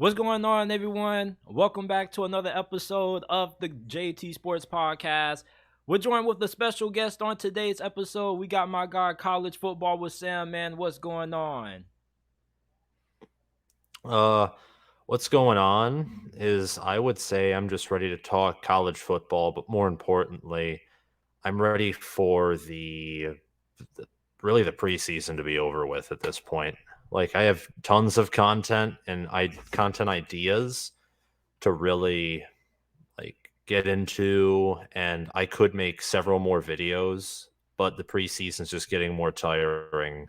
What's going on, everyone? Welcome back to another episode of the JT Sports Podcast. We're joined with a special guest on today's episode. We got my guy, College Football with Sam, man. What's going on? Uh, what's going on is I would say I'm just ready to talk college football, but more importantly, I'm ready for the really the preseason to be over with at this point. Like I have tons of content and content ideas to really get into, and I could make several more videos, but the preseason's just getting more tiring.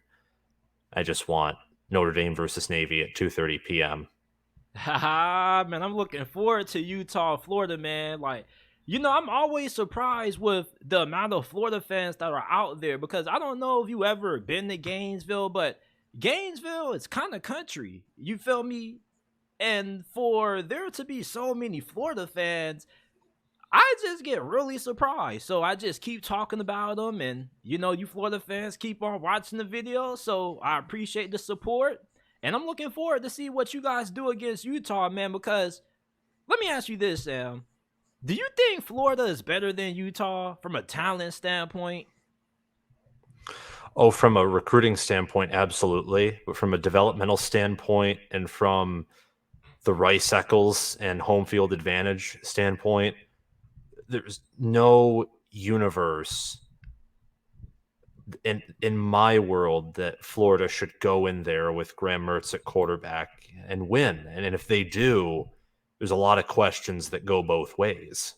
I just want Notre Dame versus Navy at 2:30 p.m. Haha, man, I'm looking forward to Utah, Florida, man. I'm always surprised with the amount of Florida fans that are out there because I don't know if you ever been to Gainesville, but Gainesville is kind of country. You feel me? And for there to be so many Florida fans, I just get really surprised. So I just keep talking about them, and you Florida fans keep on watching the video. So I appreciate the support, and I'm looking forward to see what you guys do against Utah, man. Because let me ask you this, Sam: do you think Florida is better than Utah from a talent standpoint? Oh, from a recruiting standpoint, absolutely. But from a developmental standpoint and from the Rice Eccles and home field advantage standpoint, there's no universe in my world that Florida should go in there with Graham Mertz at quarterback and win. And if they do, there's a lot of questions that go both ways.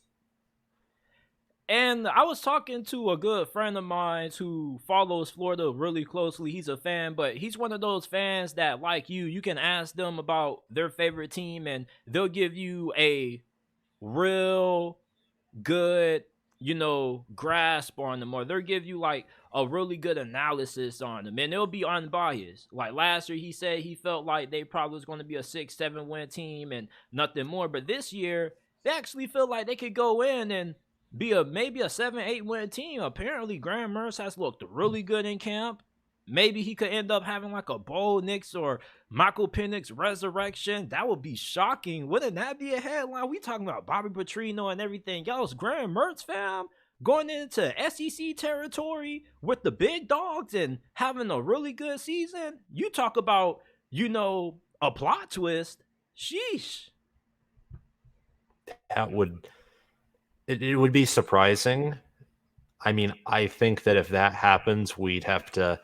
And I was talking to a good friend of mine who follows Florida really closely. He's a fan, but he's one of those fans that, like you can ask them about their favorite team and they'll give you a real good, grasp on them, or they'll give you like a really good analysis on them, and they'll be unbiased. Like last year, he said he felt like they probably was going to be a 6-7 win team and nothing more. But this year, they actually feel like they could go in and be maybe a 7-8 win team. Apparently, Graham Mertz has looked really good in camp. Maybe he could end up having like a Bo Nix or Michael Penix resurrection. That would be shocking. Wouldn't that be a headline? We talking about Bobby Petrino and everything else. Graham Mertz, fam, going into SEC territory with the big dogs and having a really good season. You talk about, a plot twist. Sheesh. That would it would be surprising. I mean, I think that if that happens, we'd have to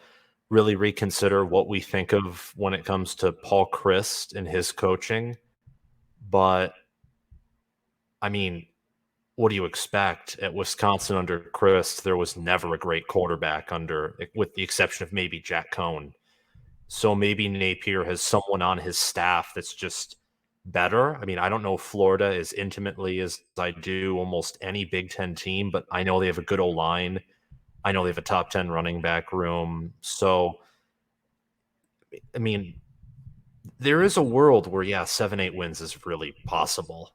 really reconsider what we think of when it comes to Paul Chryst and his coaching. But I mean, what do you expect? At Wisconsin under Chryst, there was never a great quarterback with the exception of maybe Jack Cohn. So maybe Napier has someone on his staff that's just better. I mean, I don't know Florida as intimately as I do almost any Big Ten team, but I know they have a good O-line. I know they have a top 10 running back room. So, I mean, there is a world where, yeah, 7-8 wins is really possible.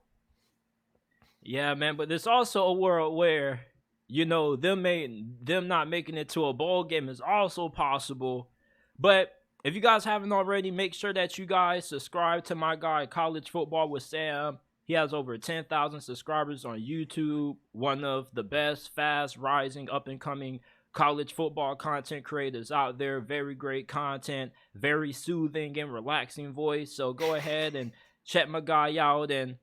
Yeah, man, but there's also a world where, them not making it to a bowl game is also possible. But if you guys haven't already, make sure that you guys subscribe to my guy, College Football with Sam. He has over 10,000 subscribers on YouTube. One of the best, fast rising, up and coming college football content creators out there. Very great content, very soothing and relaxing voice. So go ahead and check my guy out. And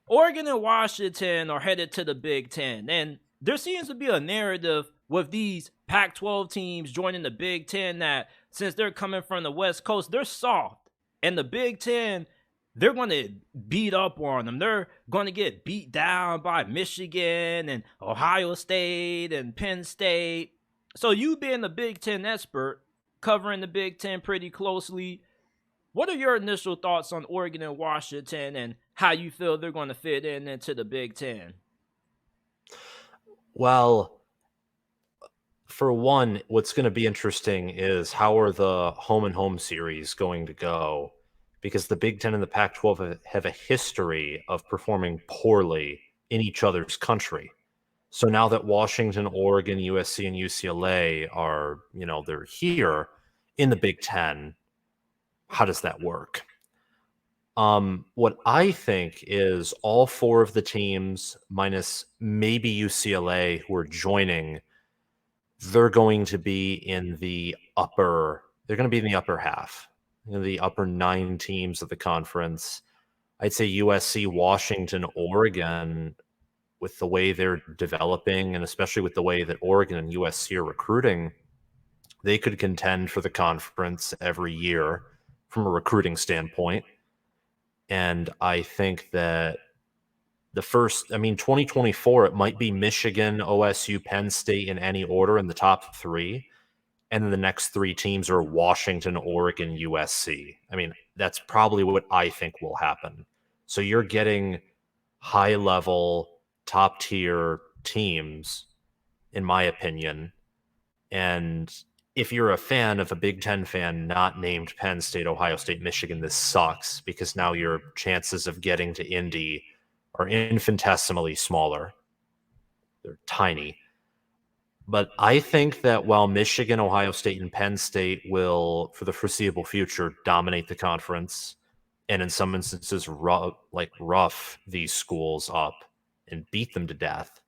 Oregon and Washington are headed to the Big Ten. And there seems to be a narrative with these Pac 12 teams joining the Big Ten that since they're coming from the West Coast, they're soft. And the Big Ten, they're going to beat up on them. They're going to get beat down by Michigan and Ohio State and Penn State. So you being the Big Ten expert, covering the Big Ten pretty closely, what are your initial thoughts on Oregon and Washington and how you feel they're going to fit into the Big Ten? Well, for one, what's going to be interesting is how are the home and home series going to go? Because the Big Ten and the Pac 12 have a history of performing poorly in each other's country. So now that Washington, Oregon, USC, and UCLA are, they're here in the Big Ten, how does that work? What I think is all four of the teams, minus maybe UCLA, who are joining, they're going to be in the upper. They're going to be in the upper half, the upper 9 teams of the conference. I'd say USC, Washington, Oregon, with the way they're developing, and especially with the way that Oregon and USC are recruiting, they could contend for the conference every year from a recruiting standpoint. And I think that 2024, it might be Michigan, OSU, Penn State in any order in the top 3. And then the next 3 teams are Washington, Oregon, USC. I mean, that's probably what I think will happen. So you're getting high level, top tier teams, in my opinion. And if you're a fan of a Big Ten fan not named Penn State, Ohio State, Michigan, this sucks because now your chances of getting to Indy are infinitesimally smaller. They're tiny. But I think that while Michigan, Ohio State, and Penn State will, for the foreseeable future, dominate the conference, and in some instances rough these schools up and beat them to death,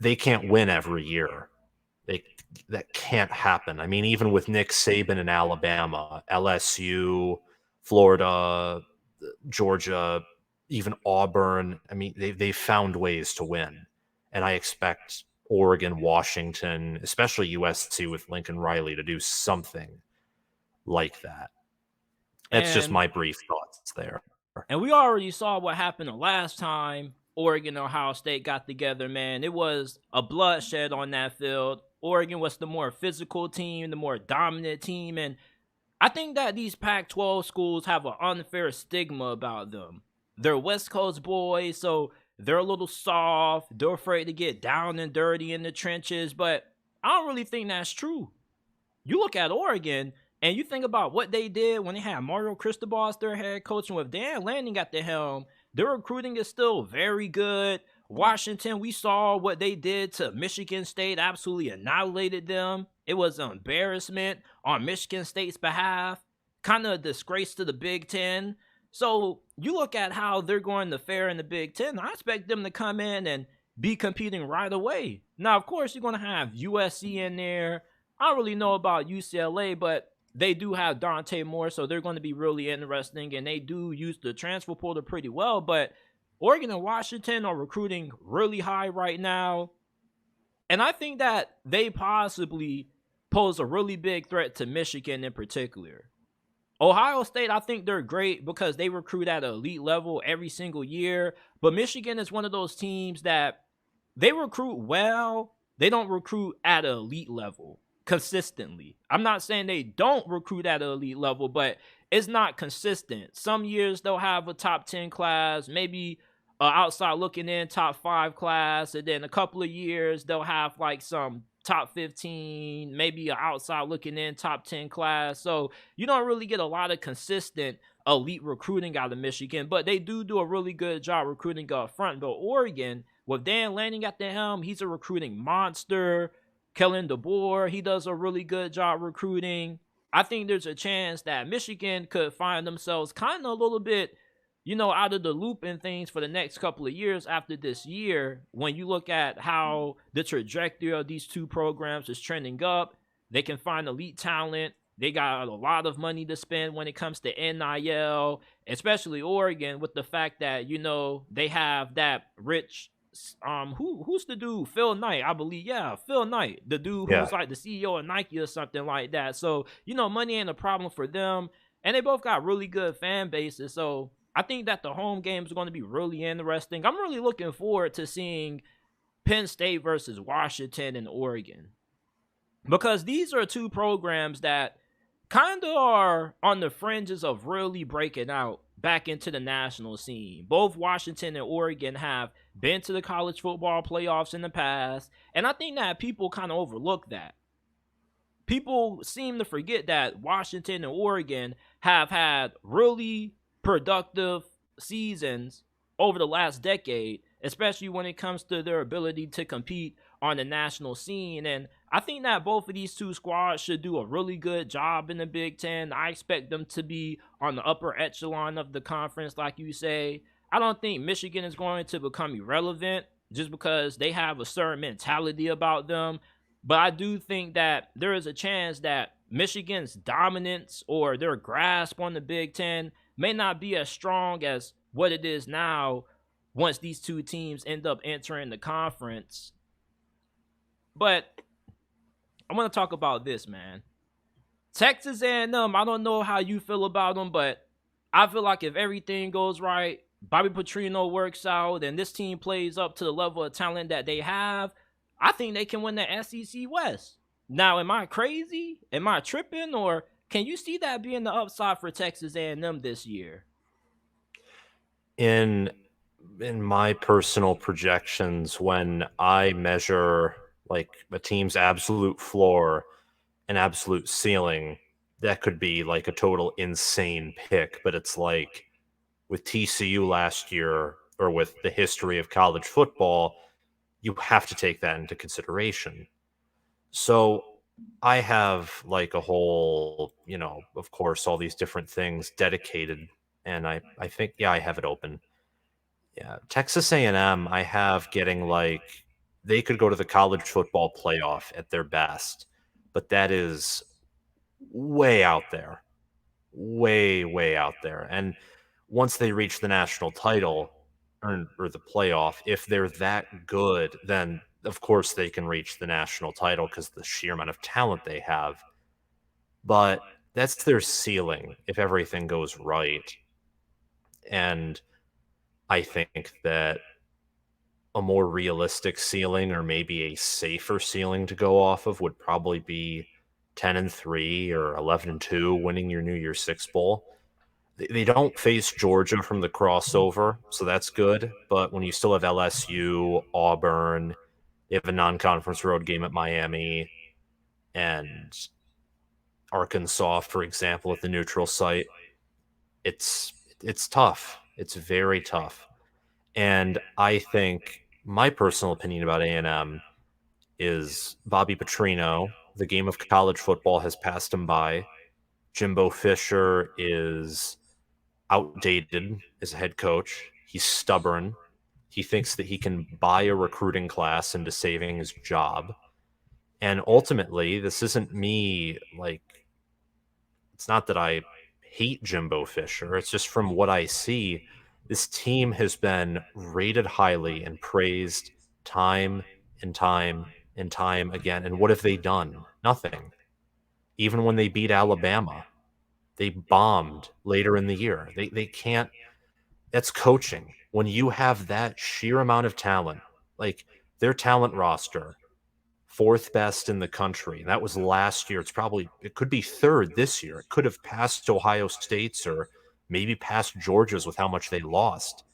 they can't win every year. That can't happen. I mean, even with Nick Saban in Alabama, LSU, Florida, Georgia, even Auburn, I mean, they found ways to win. And I expect Oregon, Washington, especially USC with Lincoln Riley, to do something like that. That's just my brief thoughts there. And we already saw what happened the last time Oregon and Ohio State got together, man. It was a bloodshed on that field. Oregon was the more physical team, the more dominant team. And I think that these Pac-12 schools have an unfair stigma about them. They're West Coast boys, so they're a little soft. They're afraid to get down and dirty in the trenches. But I don't really think that's true. You look at Oregon, and you think about what they did when they had Mario Cristobal as their head coach, and with Dan Lanning at the helm, their recruiting is still very good. Washington, we saw what they did to Michigan State, absolutely annihilated them. It was an embarrassment on Michigan State's behalf, kind of a disgrace to the Big Ten. So you look at how they're going to fare in the Big Ten, I expect them to come in and be competing right away. Now, of course, you're going to have USC in there. I don't really know about UCLA, but they do have Dante Moore, so they're going to be really interesting, and they do use the transfer portal pretty well. But Oregon and Washington are recruiting really high right now, and I think that they possibly pose a really big threat to Michigan in particular. Ohio State, I think they're great because they recruit at an elite level every single year, but Michigan is one of those teams that they recruit well, they don't recruit at an elite level consistently. I'm not saying they don't recruit at an elite level, but it's not consistent. Some years they'll have a top 10 class, maybe outside looking in top 5 class, and then a couple of years they'll have like some top 15, maybe an outside looking in top 10 class. So you don't really get a lot of consistent elite recruiting out of Michigan, but they do a really good job recruiting up front. But Oregon, with Dan Lanning at the helm, he's a recruiting monster. Kellen DeBoer, he does a really good job recruiting. I think there's a chance that Michigan could find themselves kind of a little bit, out of the loop in things for the next couple of years after this year. When you look at how the trajectory of these two programs is trending up, they can find elite talent. They got a lot of money to spend when it comes to NIL, especially Oregon, with the fact that, they have that rich who's the dude? Phil Knight, I believe. Yeah, Phil Knight, the dude who's like the CEO of Nike or something like that. So, money ain't a problem for them. And they both got really good fan bases. So I think that the home games are going to be really interesting. I'm really looking forward to seeing Penn State versus Washington and Oregon, because these are two programs that kind of are on the fringes of really breaking out back into the national scene. Both Washington and Oregon have been to the college football playoffs in the past, and I think that people kind of overlook that. People seem to forget that Washington and Oregon have had really productive seasons over the last decade, especially when it comes to their ability to compete on the national scene. And I think that both of these two squads should do a really good job in the Big Ten. I expect them to be on the upper echelon of the conference, like you say. I don't think Michigan is going to become irrelevant just because they have a certain mentality about them. But I do think that there is a chance that Michigan's dominance or their grasp on the Big Ten may not be as strong as what it is now once these two teams end up entering the conference. But I want to talk about this, man. Texas A&M, I don't know how you feel about them, but I feel like if everything goes right, Bobby Petrino works out, and this team plays up to the level of talent that they have, I think they can win the SEC West. Now, am I crazy? Am I tripping? Or can you see that being the upside for Texas A&M this year? In my personal projections, when I measure like a team's absolute floor and absolute ceiling, that could be like a total insane pick. But it's like with TCU last year, or with the history of college football, you have to take that into consideration. So I have like a whole, of course, all these different things dedicated, and I think, yeah, I have it open. Yeah, Texas A&M, I have getting like they could go to the college football playoff at their best, but that is way out there, way out there. And once they reach the national title or the playoff, if they're that good, then of course they can reach the national title because the sheer amount of talent they have. But that's their ceiling if everything goes right. And I think that a more realistic ceiling, or maybe a safer ceiling to go off of, would probably be 10-3 or 11-2, winning your New Year's Six Bowl. They don't face Georgia from the crossover, so that's good. But when you still have LSU, Auburn, they have a non-conference road game at Miami, and Arkansas, for example, at the neutral site, it's tough. It's very tough. And I think my personal opinion about A&M is Bobby Petrino. The game of college football has passed him by. Jimbo Fisher is outdated as a head coach. He's stubborn. He thinks that he can buy a recruiting class into saving his job. And ultimately, this isn't me, like, it's not that I hate Jimbo Fisher. It's just from what I see, this team has been rated highly and praised time and time and time again. And what have they done? Nothing. Even when they beat Alabama, they bombed later in the year. They can't. That's coaching. When you have that sheer amount of talent, like their talent roster, fourth best in the country. And that was last year. It could be third this year. It could have passed Ohio State's or maybe past Georgia's with how much they lost.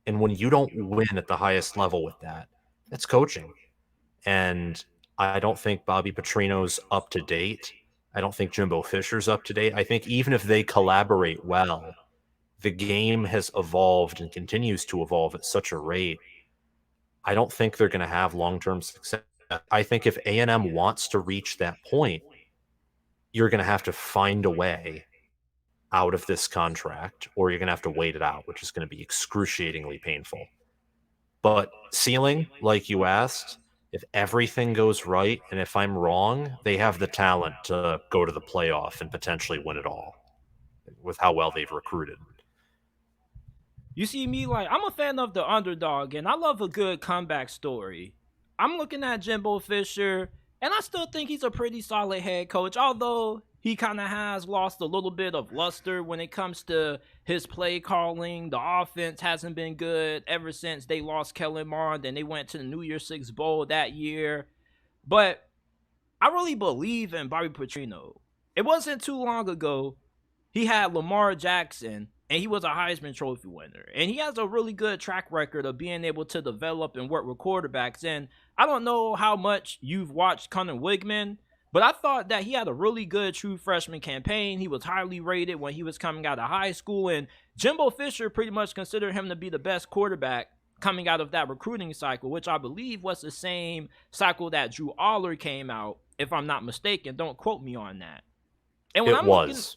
And when you don't win at the highest level with that, that's coaching. And I don't think Bobby Petrino's up to date. I don't think Jimbo Fisher's up to date. I think even if they collaborate well, the game has evolved and continues to evolve at such a rate. I don't think they're going to have long-term success. I think if A&M wants to reach that point, you're going to have to find a way out of this contract, or you're going to have to wait it out, which is going to be excruciatingly painful. But ceiling, like you asked, if everything goes right, and if I'm wrong, they have the talent to go to the playoff and potentially win it all with how well they've recruited. You see me, like, I'm a fan of the underdog, and I love a good comeback story. I'm looking at Jimbo Fisher, and I still think he's a pretty solid head coach, although he kind of has lost a little bit of luster when it comes to his play calling. The offense hasn't been good ever since they lost Kellen Mond and they went to the New Year's Six Bowl that year. But I really believe in Bobby Petrino. It wasn't too long ago he had Lamar Jackson, and he was a Heisman Trophy winner. And he has a really good track record of being able to develop and work with quarterbacks. And I don't know how much you've watched Connor Wigman, but I thought that he had a really good true freshman campaign. He was highly rated when he was coming out of high school. And Jimbo Fisher pretty much considered him to be the best quarterback coming out of that recruiting cycle, which I believe was the same cycle that Drew Aller came out, if I'm not mistaken. Don't quote me on that. And when It I'm looking, was.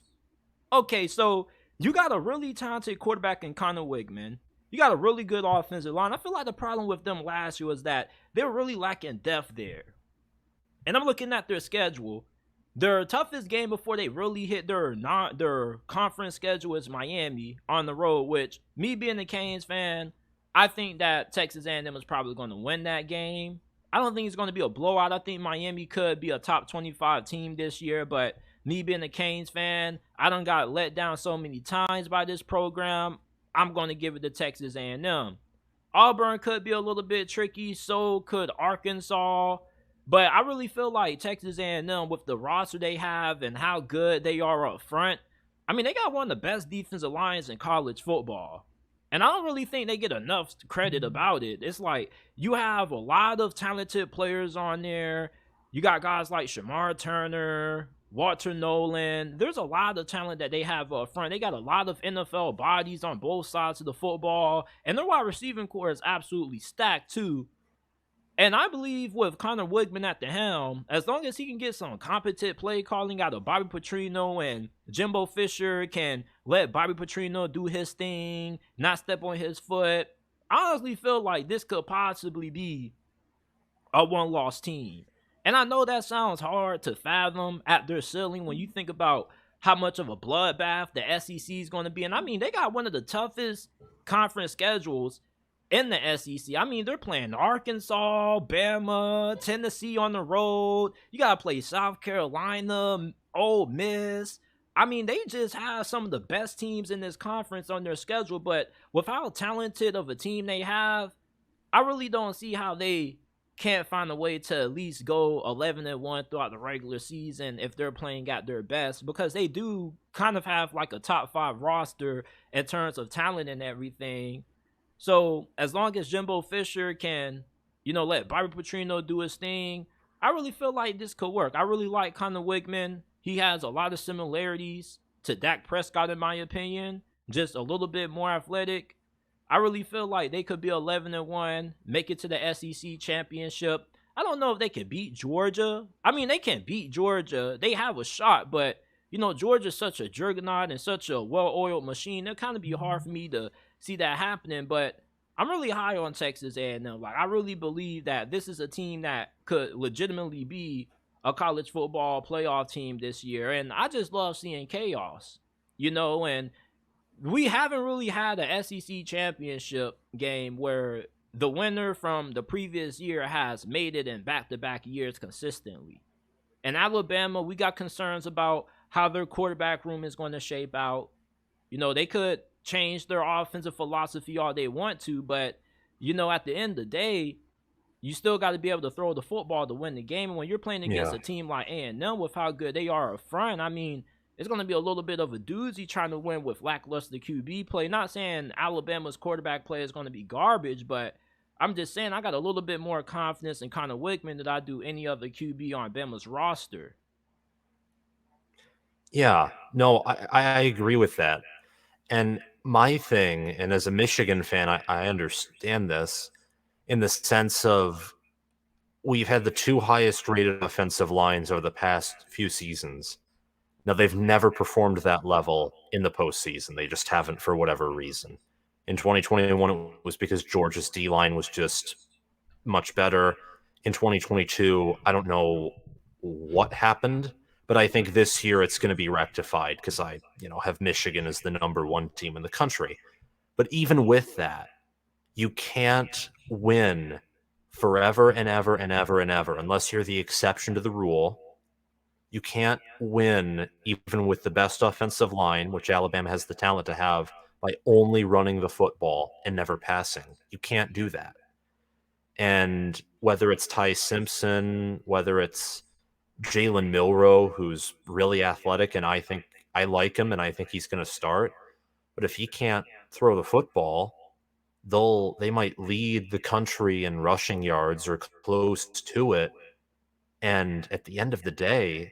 okay, so you got a really talented quarterback in Connor Wigman. You got a really good offensive line. I feel like the problem with them last year was that they were really lacking depth there. And I'm looking at their schedule. Their toughest game before they really hit their conference schedule is Miami on the road, which, me being a Canes fan, I think that Texas A&M is probably going to win that game. I don't think it's going to be a blowout. I think Miami could be a top 25 team this year, but me being a Canes fan, I done got let down so many times by this program. I'm going to give it to Texas A&M. Auburn could be a little bit tricky. So could Arkansas. But I really feel like Texas A&M, with the roster they have and how good they are up front, I mean, they got one of the best defensive lines in college football. And I don't really think they get enough credit about it. It's like you have a lot of talented players on there. You got guys like Shamar Turner, Walter Nolan. There's a lot of talent that they have up front. They got a lot of NFL bodies on both sides of the football. And their wide receiving core is absolutely stacked too. And I believe with Connor Wigman at the helm, as long as he can get some competent play calling out of Bobby Petrino, and Jimbo Fisher can let Bobby Petrino do his thing, not step on his foot, I honestly feel like this could possibly be a one-loss team. And I know that sounds hard to fathom at their ceiling when you think about how much of a bloodbath the SEC is going to be. And I mean, they got one of the toughest conference schedules in the SEC. I mean, they're playing Arkansas, Bama, Tennessee on the road. You got to play South Carolina, Ole Miss. I mean, they just have some of the best teams in this conference on their schedule. But with how talented of a team they have, I really don't see how they can't find a way to at least go 11-1 throughout the regular season if they're playing at their best, because they do kind of have like a top 5 roster in terms of talent and everything. So as long as Jimbo Fisher can, let Bobby Petrino do his thing, I really feel like this could work. I really like Connor Wigman. He has a lot of similarities to Dak Prescott, in my opinion, just a little bit more athletic. I really feel like they could be 11-1, make it to the SEC championship. I don't know if they can beat Georgia. I mean, they can beat Georgia. They have a shot, but Georgia's such a juggernaut and such a well-oiled machine. It'll kind of be hard for me to see that happening, but I'm really high on Texas A&M. Like, I really believe that this is a team that could legitimately be a college football playoff team this year, and I just love seeing chaos, and we haven't really had a SEC championship game where the winner from the previous year has made it in back-to-back years consistently. In Alabama, we got concerns about how their quarterback room is going to shape out. They could change their offensive philosophy all they want to, but at the end of the day, you still got to be able to throw the football to win the game. And when you're playing against a team like A&M with how good they are up front, I mean, it's going to be a little bit of a doozy trying to win with lackluster QB play. Not saying Alabama's quarterback play is going to be garbage, but I'm just saying I got a little bit more confidence in Connor Wigman than I do any other QB on Bama's roster. Yeah, no, I agree with that. And my thing, and as a Michigan fan, I understand this in the sense of we've had the 2 highest rated offensive lines over the past few seasons. Now, they've never performed that level in the postseason. They just haven't for whatever reason. In 2021, it was because Georgia's D-line was just much better. In 2022, I don't know what happened, but I think this year it's going to be rectified because I have Michigan as the number 1 team in the country. But even with that, you can't win forever and ever and ever and ever unless you're the exception to the rule. You can't win even with the best offensive line, which Alabama has the talent to have, by only running the football and never passing. You can't do that. And whether it's Ty Simpson, whether it's Jalen Milroe, who's really athletic, and I think I like him, and I think he's going to start. But if he can't throw the football, they might lead the country in rushing yards or close to it. And at the end of the day,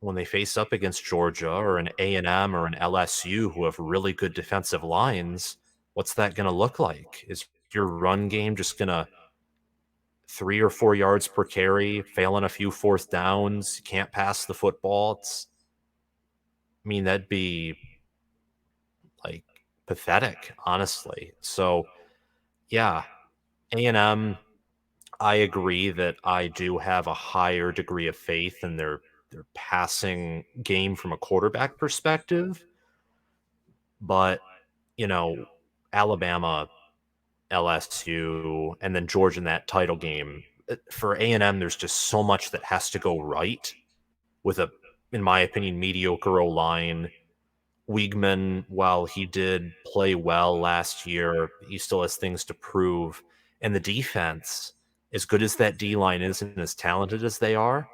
when they face up against Georgia or an A&M or an LSU who have really good defensive lines, what's that going to look like? Is your run game just going to 3 or 4 yards per carry, failing a few fourth downs, can't pass the football. That'd be like pathetic, honestly. So, yeah, A&M, I agree that I do have a higher degree of faith in their passing game from a quarterback perspective, but you know, Alabama, LSU, and then Georgia in that title game. For A&M, there's just so much that has to go right with a, in my opinion, mediocre O-line. Wiegman, while he did play well last year, he still has things to prove. And the defense, as good as that D-line is and as talented as they are,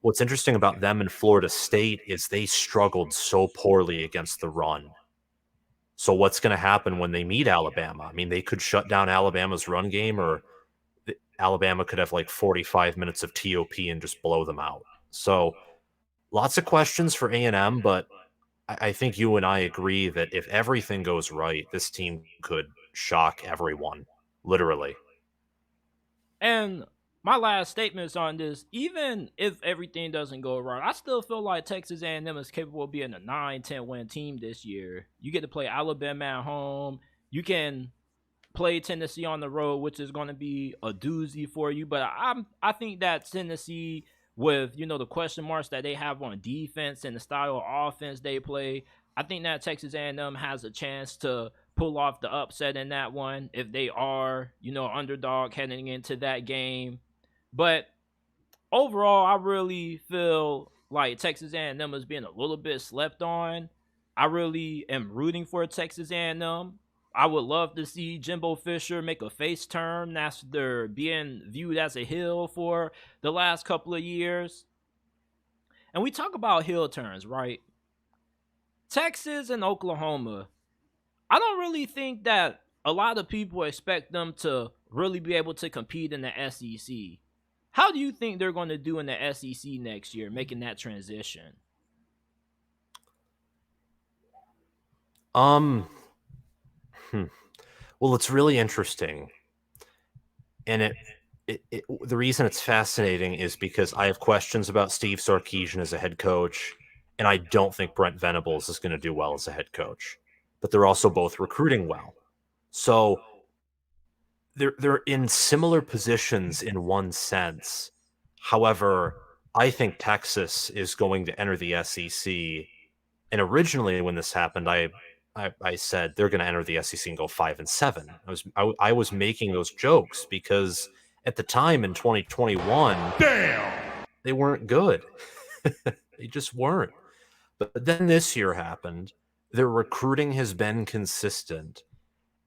what's interesting about them in Florida State is they struggled so poorly against the run. So what's going to happen when they meet Alabama? They could shut down Alabama's run game, or Alabama could have like 45 minutes of TOP and just blow them out. So lots of questions for A&M, but I think you and I agree that if everything goes right, this team could shock everyone, literally. And my last statements on this, even if everything doesn't go right, I still feel like Texas A&M is capable of being a 9-10 win team this year. You get to play Alabama at home. You can play Tennessee on the road, which is going to be a doozy for you. But I think that Tennessee, with the question marks that they have on defense and the style of offense they play, I think that Texas A&M has a chance to pull off the upset in that one if they are underdog heading into that game. But overall, I really feel like Texas A&M is being a little bit slept on. I really am rooting for Texas A&M. I would love to see Jimbo Fisher make a face turn after being viewed as a heel for the last couple of years. And we talk about heel turns, right? Texas and Oklahoma, I don't really think that a lot of people expect them to really be able to compete in the SEC. How do you think they're going to do in the SEC next year, making that transition? Well, it's really interesting, and the reason it's fascinating is because I have questions about Steve Sarkisian as a head coach, and I don't think Brent Venables is going to do well as a head coach. But they're also both recruiting well, so they're in similar positions in one sense. However, I think Texas is going to enter the SEC. And originally, when this happened, I said they're going to enter the SEC and go 5-7. I was making those jokes because at the time in 2021, they weren't good. They just weren't. But then this year happened. Their recruiting has been consistent,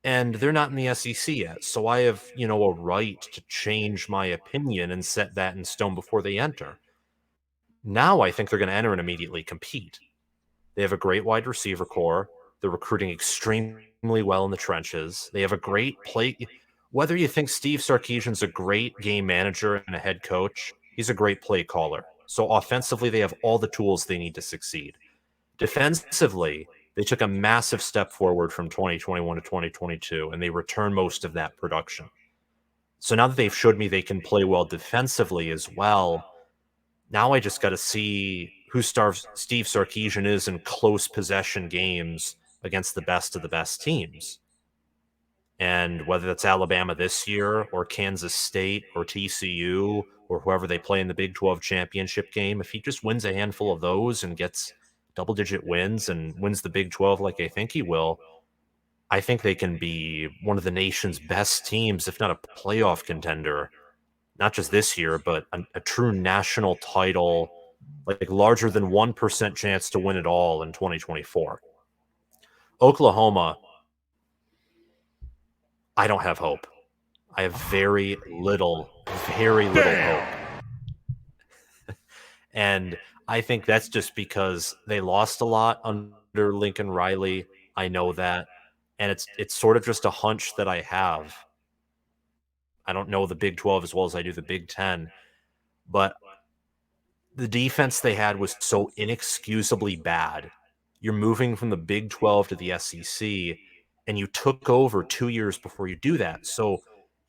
and they're not in the SEC yet. So I have, a right to change my opinion and set that in stone before they enter. Now I think they're going to enter and immediately compete. They have a great wide receiver core. They're recruiting extremely well in the trenches. They have a great play. Whether you think Steve Sarkisian's a great game manager and a head coach, he's a great play caller. So offensively, they have all the tools they need to succeed. Defensively, they took a massive step forward from 2021 to 2022, and they returned most of that production. So now that they've showed me they can play well defensively as well, now I just got to see who Steve Sarkisian is in close possession games against the best of the best teams. And whether that's Alabama this year or Kansas State or TCU or whoever they play in the Big 12 championship game, if he just wins a handful of those and gets double-digit wins and wins the Big 12 like I think he will, I think they can be one of the nation's best teams, if not a playoff contender, not just this year, but a true national title, like larger than 1% chance to win it all in 2024. Oklahoma, I don't have hope. I have very little hope. And I think that's just because they lost a lot under Lincoln Riley. I know that. And it's sort of just a hunch that I have. I don't know the Big 12 as well as I do the Big 10, but the defense they had was so inexcusably bad. You're moving from the Big 12 to the SEC, and you took over 2 years before you do that. So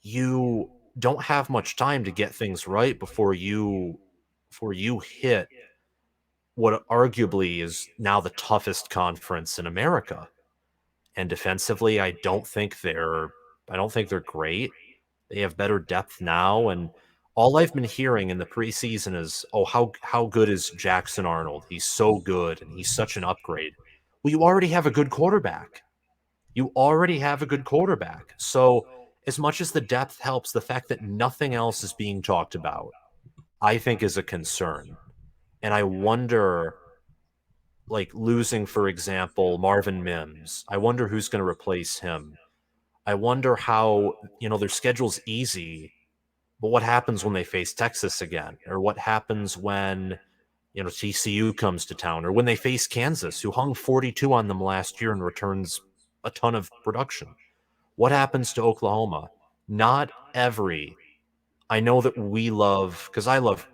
you don't have much time to get things right before you hit what arguably is now the toughest conference in America. And defensively, I don't think they're great. They have better depth now, and all I've been hearing in the preseason is, "Oh, how good is Jackson Arnold? He's so good, and he's such an upgrade." Well, you already have a good quarterback. You already have a good quarterback. So, as much as the depth helps, the fact that nothing else is being talked about, I think is a concern. And I wonder, like losing, for example, Marvin Mims. I wonder who's going to replace him. I wonder how, their schedule's easy, but what happens when they face Texas again? Or what happens when, TCU comes to town? Or when they face Kansas, who hung 42 on them last year and returns a ton of production? What happens to Oklahoma? Not every, I know that we love, because I love,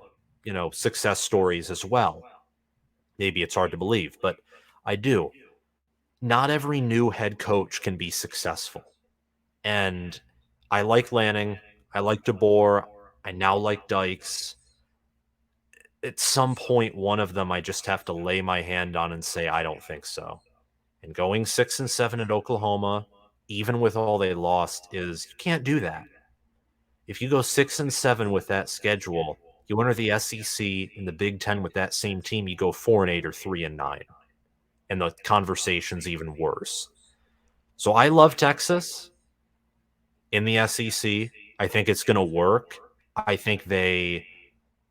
success stories as well. Maybe it's hard to believe, but I do. Not every new head coach can be successful. And I like Lanning. I like DeBoer. I now like Dykes. At some point, one of them I just have to lay my hand on and say, I don't think so. And going 6-7 at Oklahoma, even with all they lost, you can't do that. If you go 6-7 with that schedule, you enter the SEC in the Big Ten with that same team, you go 4-8 or 3-9. And the conversation's even worse. So I love Texas in the SEC. I think it's going to work. I think they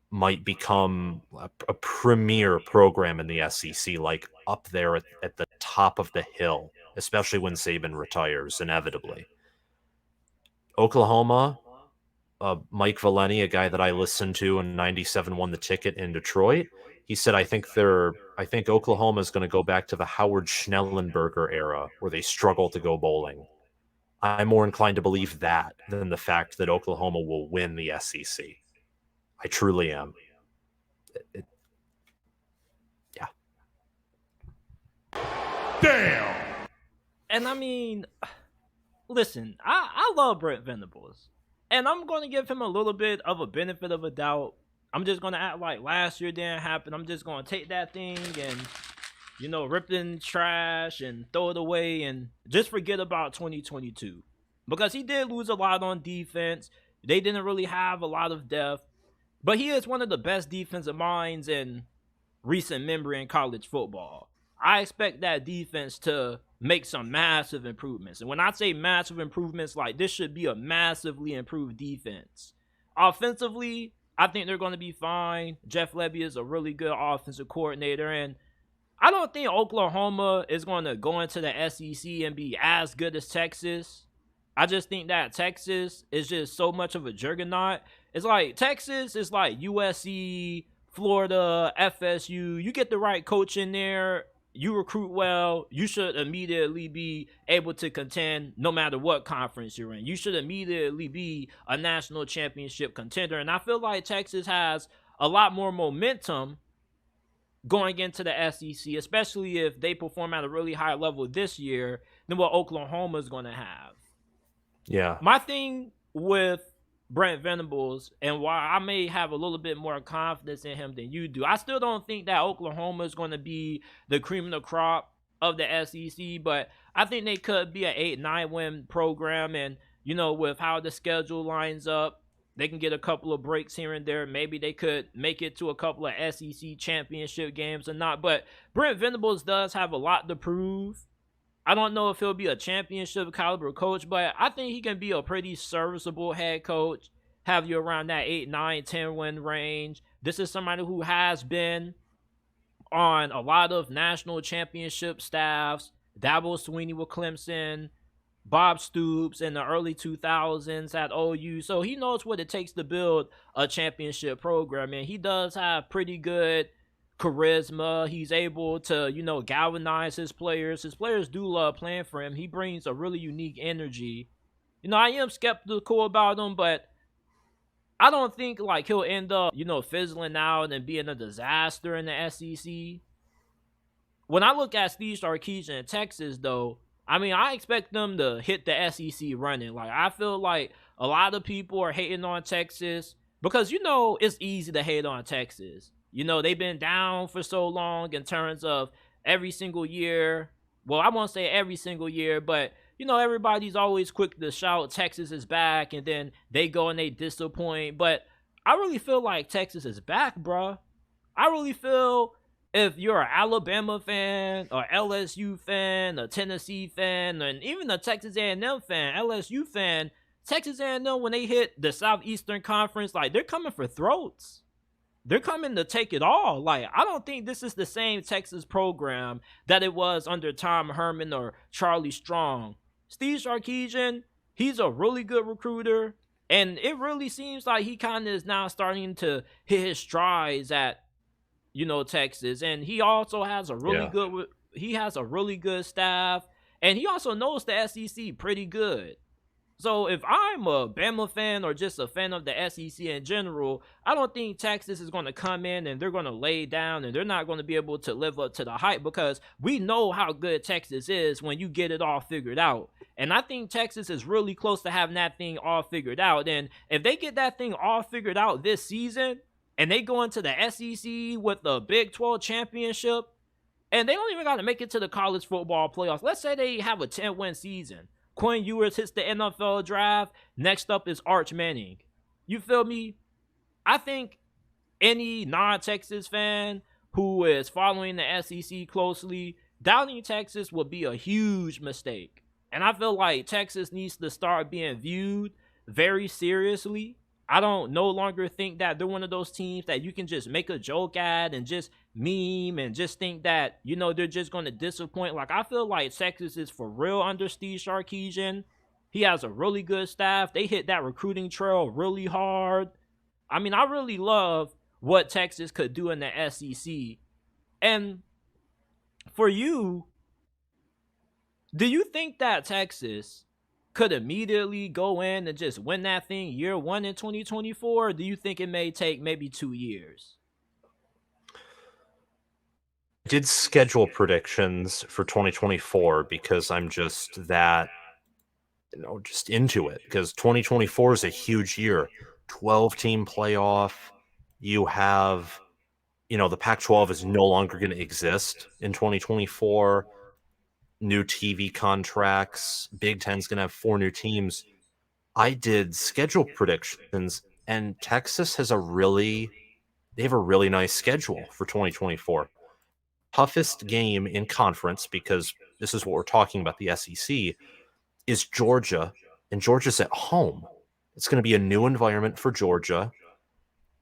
might become a premier program in the SEC, like up there at the top of the hill, especially when Saban retires, inevitably. Oklahoma, Mike Valeni, a guy that I listened to in 97, won the ticket in Detroit. He said, I think Oklahoma is going to go back to the Howard Schnellenberger era where they struggle to go bowling. I'm more inclined to believe that than the fact that Oklahoma will win the SEC. I truly am. Yeah. Damn! And I mean, listen, I love Brent Venables. And I'm going to give him a little bit of a benefit of a doubt. I'm just going to act like last year didn't happen. I'm just going to take that thing and, rip it in trash and throw it away and just forget about 2022. Because he did lose a lot on defense. They didn't really have a lot of depth. But he is one of the best defensive minds in recent memory in college football. I expect that defense to make some massive improvements. And when I say massive improvements, like this should be a massively improved defense. Offensively, I think they're going to be fine. Jeff Lebby is a really good offensive coordinator. And I don't think Oklahoma is going to go into the SEC and be as good as Texas. I just think that Texas is just so much of a juggernaut. It's like Texas is like USC, Florida, FSU. You get the right coach in there, you recruit well, you should immediately be able to contend no matter what conference you're in. You should immediately be a national championship contender. And I feel like Texas has a lot more momentum going into the SEC, especially if they perform at a really high level this year than what Oklahoma is going to have. Yeah. My thing with Brent Venables, and why I may have a little bit more confidence in him than you do, I still don't think that Oklahoma is going to be the cream of the crop of the SEC, but I think they could be an 8-9 win program. And, with how the schedule lines up, they can get a couple of breaks here and there. Maybe they could make it to a couple of SEC championship games or not. But Brent Venables does have a lot to prove. I don't know if he'll be a championship caliber coach, but I think he can be a pretty serviceable head coach, have you around that 8, 9, 10 win range. This is somebody who has been on a lot of national championship staffs. Dabo Swinney with Clemson, Bob Stoops in the early 2000s at OU. So he knows what it takes to build a championship program, and he does have pretty good charisma. He's able to, galvanize his players. His players do love playing for him. He brings a really unique energy. I am skeptical about him, but I don't think like he'll end up, fizzling out and being a disaster in the SEC. When I look at Steve Sarkisian in Texas, though, I mean, I expect them to hit the SEC running. Like, I feel like a lot of people are hating on Texas because, it's easy to hate on Texas. They've been down for so long in terms of every single year. Well, I won't say every single year, but, everybody's always quick to shout Texas is back, and then they go and they disappoint. But I really feel like Texas is back, bruh. I really feel if you're an Alabama fan, or LSU fan, a Tennessee fan, and even a Texas A&M fan, LSU fan, Texas A&M, when they hit the Southeastern Conference, like, they're coming for throats. They're coming to take it all. Like, I don't think this is the same Texas program that it was under Tom Herman or Charlie Strong. Steve Sarkisian, he's a really good recruiter, and it really seems like he kind of is now starting to hit his strides at Texas. And he also has a really good staff, and he also knows the SEC pretty good. So if I'm a Bama fan or just a fan of the SEC in general, I don't think Texas is going to come in and they're going to lay down and they're not going to be able to live up to the hype, because we know how good Texas is when you get it all figured out. And I think Texas is really close to having that thing all figured out. And if they get that thing all figured out this season and they go into the SEC with the Big 12 championship, and they don't even got to make it to the college football playoffs. Let's say they have a 10-win season. Quinn Ewers hits the NFL draft. Next up is Arch Manning. You feel me? I think any non-Texas fan who is following the SEC closely, doubting Texas would be a huge mistake. And I feel like Texas needs to start being viewed very seriously. I don't no longer think that they're one of those teams that you can just make a joke at and just meme and just think that, they're just going to disappoint. Like, I feel like Texas is for real under Steve Sarkisian. He has a really good staff. They hit that recruiting trail really hard. I mean, I really love what Texas could do in the SEC. And for you, do you think that Texas could immediately go in and just win that thing year one in 2024? Or do you think it may take maybe 2 years? I did schedule predictions for 2024 because I'm just that, just into it, because 2024 is a huge year. 12-team playoff. You have, the Pac-12 is no longer going to exist in 2024. New TV contracts. Big Ten's going to have 4 new teams. I did schedule predictions, and Texas has they have a really nice schedule for 2024. Toughest game in conference, because this is what we're talking about, the SEC, is Georgia, and Georgia's at home. It's going to be a new environment for Georgia,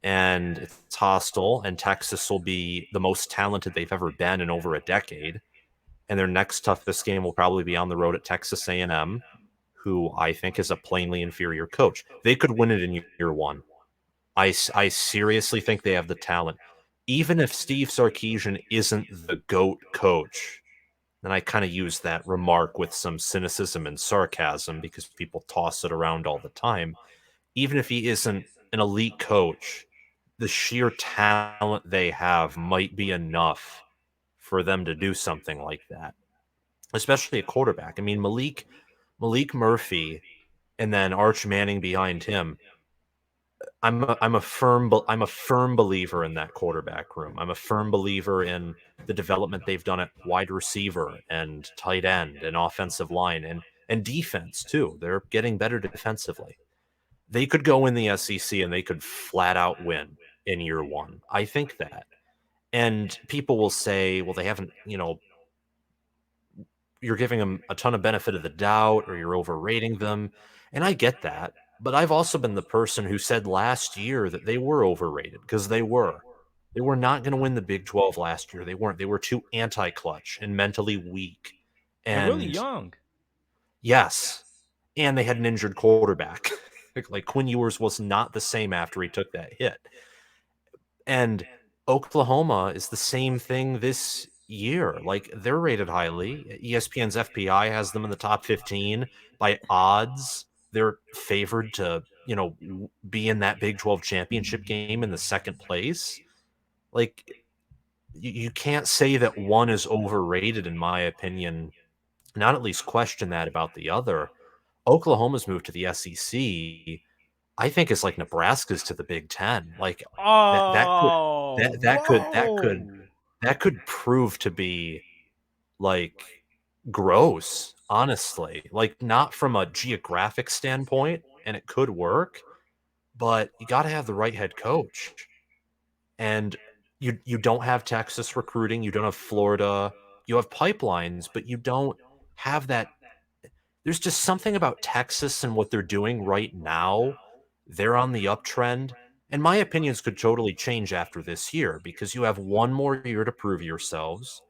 and it's hostile, and Texas will be the most talented they've ever been in over a decade. And their next toughest game will probably be on the road at Texas A&M, who I think is a plainly inferior coach. They could win it in year one. I seriously think they have the talent. Even if Steve Sarkisian isn't the GOAT coach, and I kind of use that remark with some cynicism and sarcasm because people toss it around all the time, even if he isn't an elite coach, the sheer talent they have might be enough for them to do something like that, especially a quarterback. I mean, Malik Murphy and then Arch Manning behind him. I'm a firm believer in that quarterback room. I'm a firm believer in the development they've done at wide receiver and tight end and offensive line and defense too. They're getting better defensively. They could go in the SEC and they could flat out win in year one. I think that. And people will say, well, they haven't, you're giving them a ton of benefit of the doubt or you're overrating them. And I get that. But I've also been the person who said last year that they were overrated, because they were. They were not going to win the Big 12 last year. They weren't. They were too anti-clutch and mentally weak. And really young. Yes. And they had an injured quarterback. Like, Quinn Ewers was not the same after he took that hit. And Oklahoma is the same thing this year. Like, they're rated highly. ESPN's FPI has them in the top 15 by odds. They're favored to, be in that Big 12 championship game in the second place. Like, you can't say that one is overrated, in my opinion, not at least question that about the other. Oklahoma's move to the SEC, I think, is like Nebraska's to the Big Ten. Like that could Oh, that could whoa. that could prove to be like gross, honestly. Like not from a geographic standpoint, and it could work, but you got to have the right head coach. And you don't have Texas recruiting, you don't have Florida, you have pipelines, but you don't have that. There's just something about Texas and what they're doing right now. They're on the uptrend. And my opinions could totally change after this year because you have one more year to prove yourselves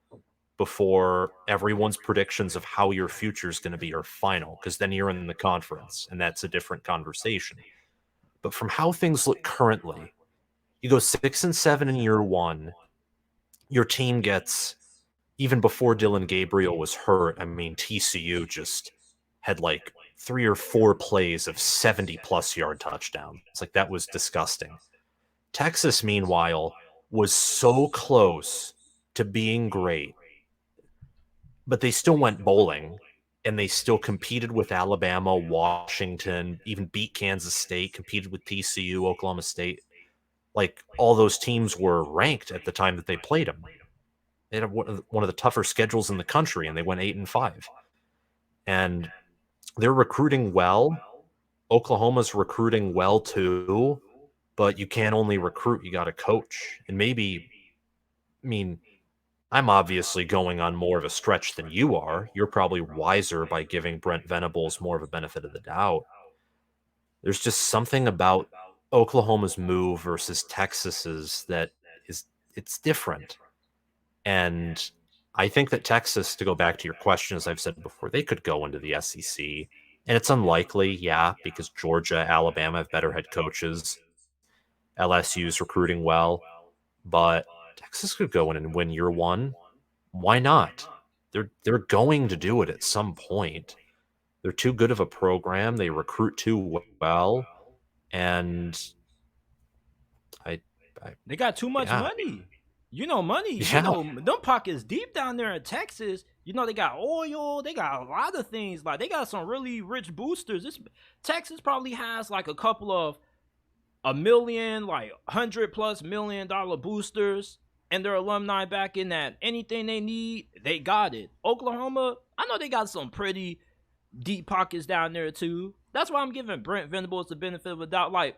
before everyone's predictions of how your future is going to be are final, because then you're in the conference and that's a different conversation. But from how things look currently, you go 6-7 in year one. Your team gets, even before Dylan Gabriel was hurt, I mean, TCU just had like 3 or 4 plays of 70+ yard touchdowns. It's like that was disgusting. Texas, meanwhile, was so close to being great, but they still went bowling and they still competed with Alabama, Washington, even beat Kansas State, competed with TCU, Oklahoma State. Like all those teams were ranked at the time that they played them. They had one of the tougher schedules in the country, and they went 8-5. And they're recruiting well. Oklahoma's recruiting well too, but you can't only recruit, you got to coach. And maybe, I mean, I'm obviously going on more of a stretch than you are. You're probably wiser by giving Brent Venables more of a benefit of the doubt. There's just something about Oklahoma's move versus Texas's that it's different. And I think that Texas, to go back to your question, as I've said before, they could go into the SEC. And it's unlikely, yeah, because Georgia, Alabama have better head coaches. LSU's recruiting well. But Texas could go in and win year one. Why not? They're going to do it at some point. They're too good of a program. They recruit too well. And I They got too much yeah. money. Money. Yeah. Them pockets deep down there in Texas. They got oil. They got a lot of things. Like they got some really rich boosters. Texas probably has like a couple of a million, like $100+ million boosters, and their alumni back in that. Anything they need, they got it. Oklahoma, I know they got some pretty deep pockets down there too. That's why I'm giving Brent Venables the benefit of the doubt. Like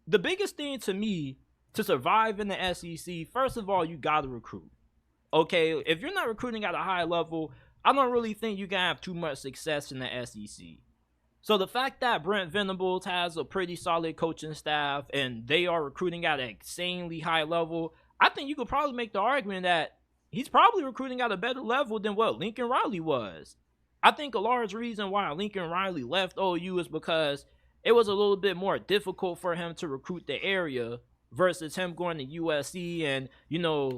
the biggest thing to me to survive in the SEC, first of all, you gotta recruit. Okay, if you're not recruiting at a high level, I don't really think you can have too much success in the SEC. So the fact that Brent Venables has a pretty solid coaching staff and they are recruiting at an insanely high level, I think you could probably make the argument that he's probably recruiting at a better level than what Lincoln Riley was. I think a large reason why Lincoln Riley left OU is because it was a little bit more difficult for him to recruit the area versus him going to USC. And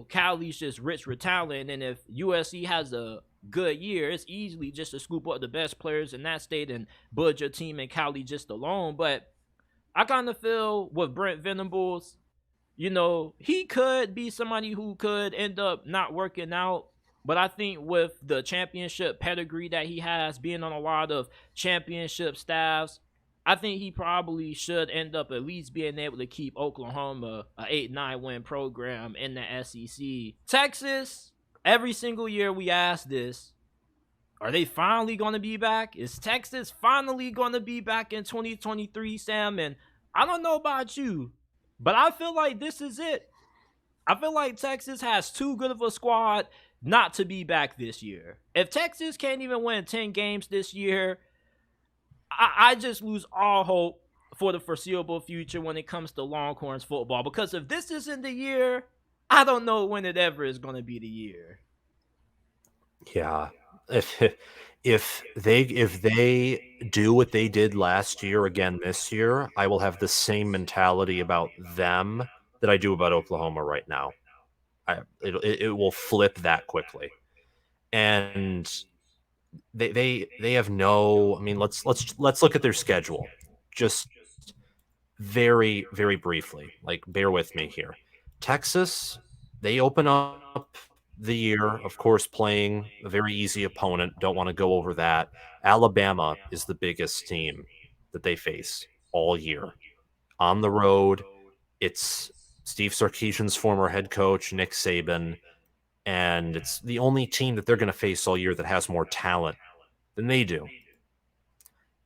Cali's just rich with talent, and if USC has a good year, it's easily just to scoop up the best players in that state and build your team in Cali just alone. But I kind of feel with Brent Venables, he could be somebody who could end up not working out. But I think with the championship pedigree that he has, being on a lot of championship staffs, I think he probably should end up at least being able to keep Oklahoma an 8-9 win program in the SEC. Texas, every single year we ask this, are they finally going to be back? Is Texas finally going to be back in 2023, Sam? And I don't know about you, but I feel like this is it. I feel like Texas has too good of a squad not to be back this year. If Texas can't even win 10 games this year, I just lose all hope for the foreseeable future when it comes to Longhorns football. Because if this isn't the year, I don't know when it ever is going to be the year. Yeah. If they do what they did last year again this year, I will have the same mentality about them that I do about Oklahoma right now. It will flip that quickly. And they have no, I mean, let's look at their schedule just very, very briefly. Like, bear with me here. Texas, they open up the year, of course, playing a very easy opponent. Don't want to go over that. Alabama is the biggest team that they face all year. On the road, it's Steve Sarkisian's former head coach, Nick Saban, and it's the only team that they're going to face all year that has more talent than they do.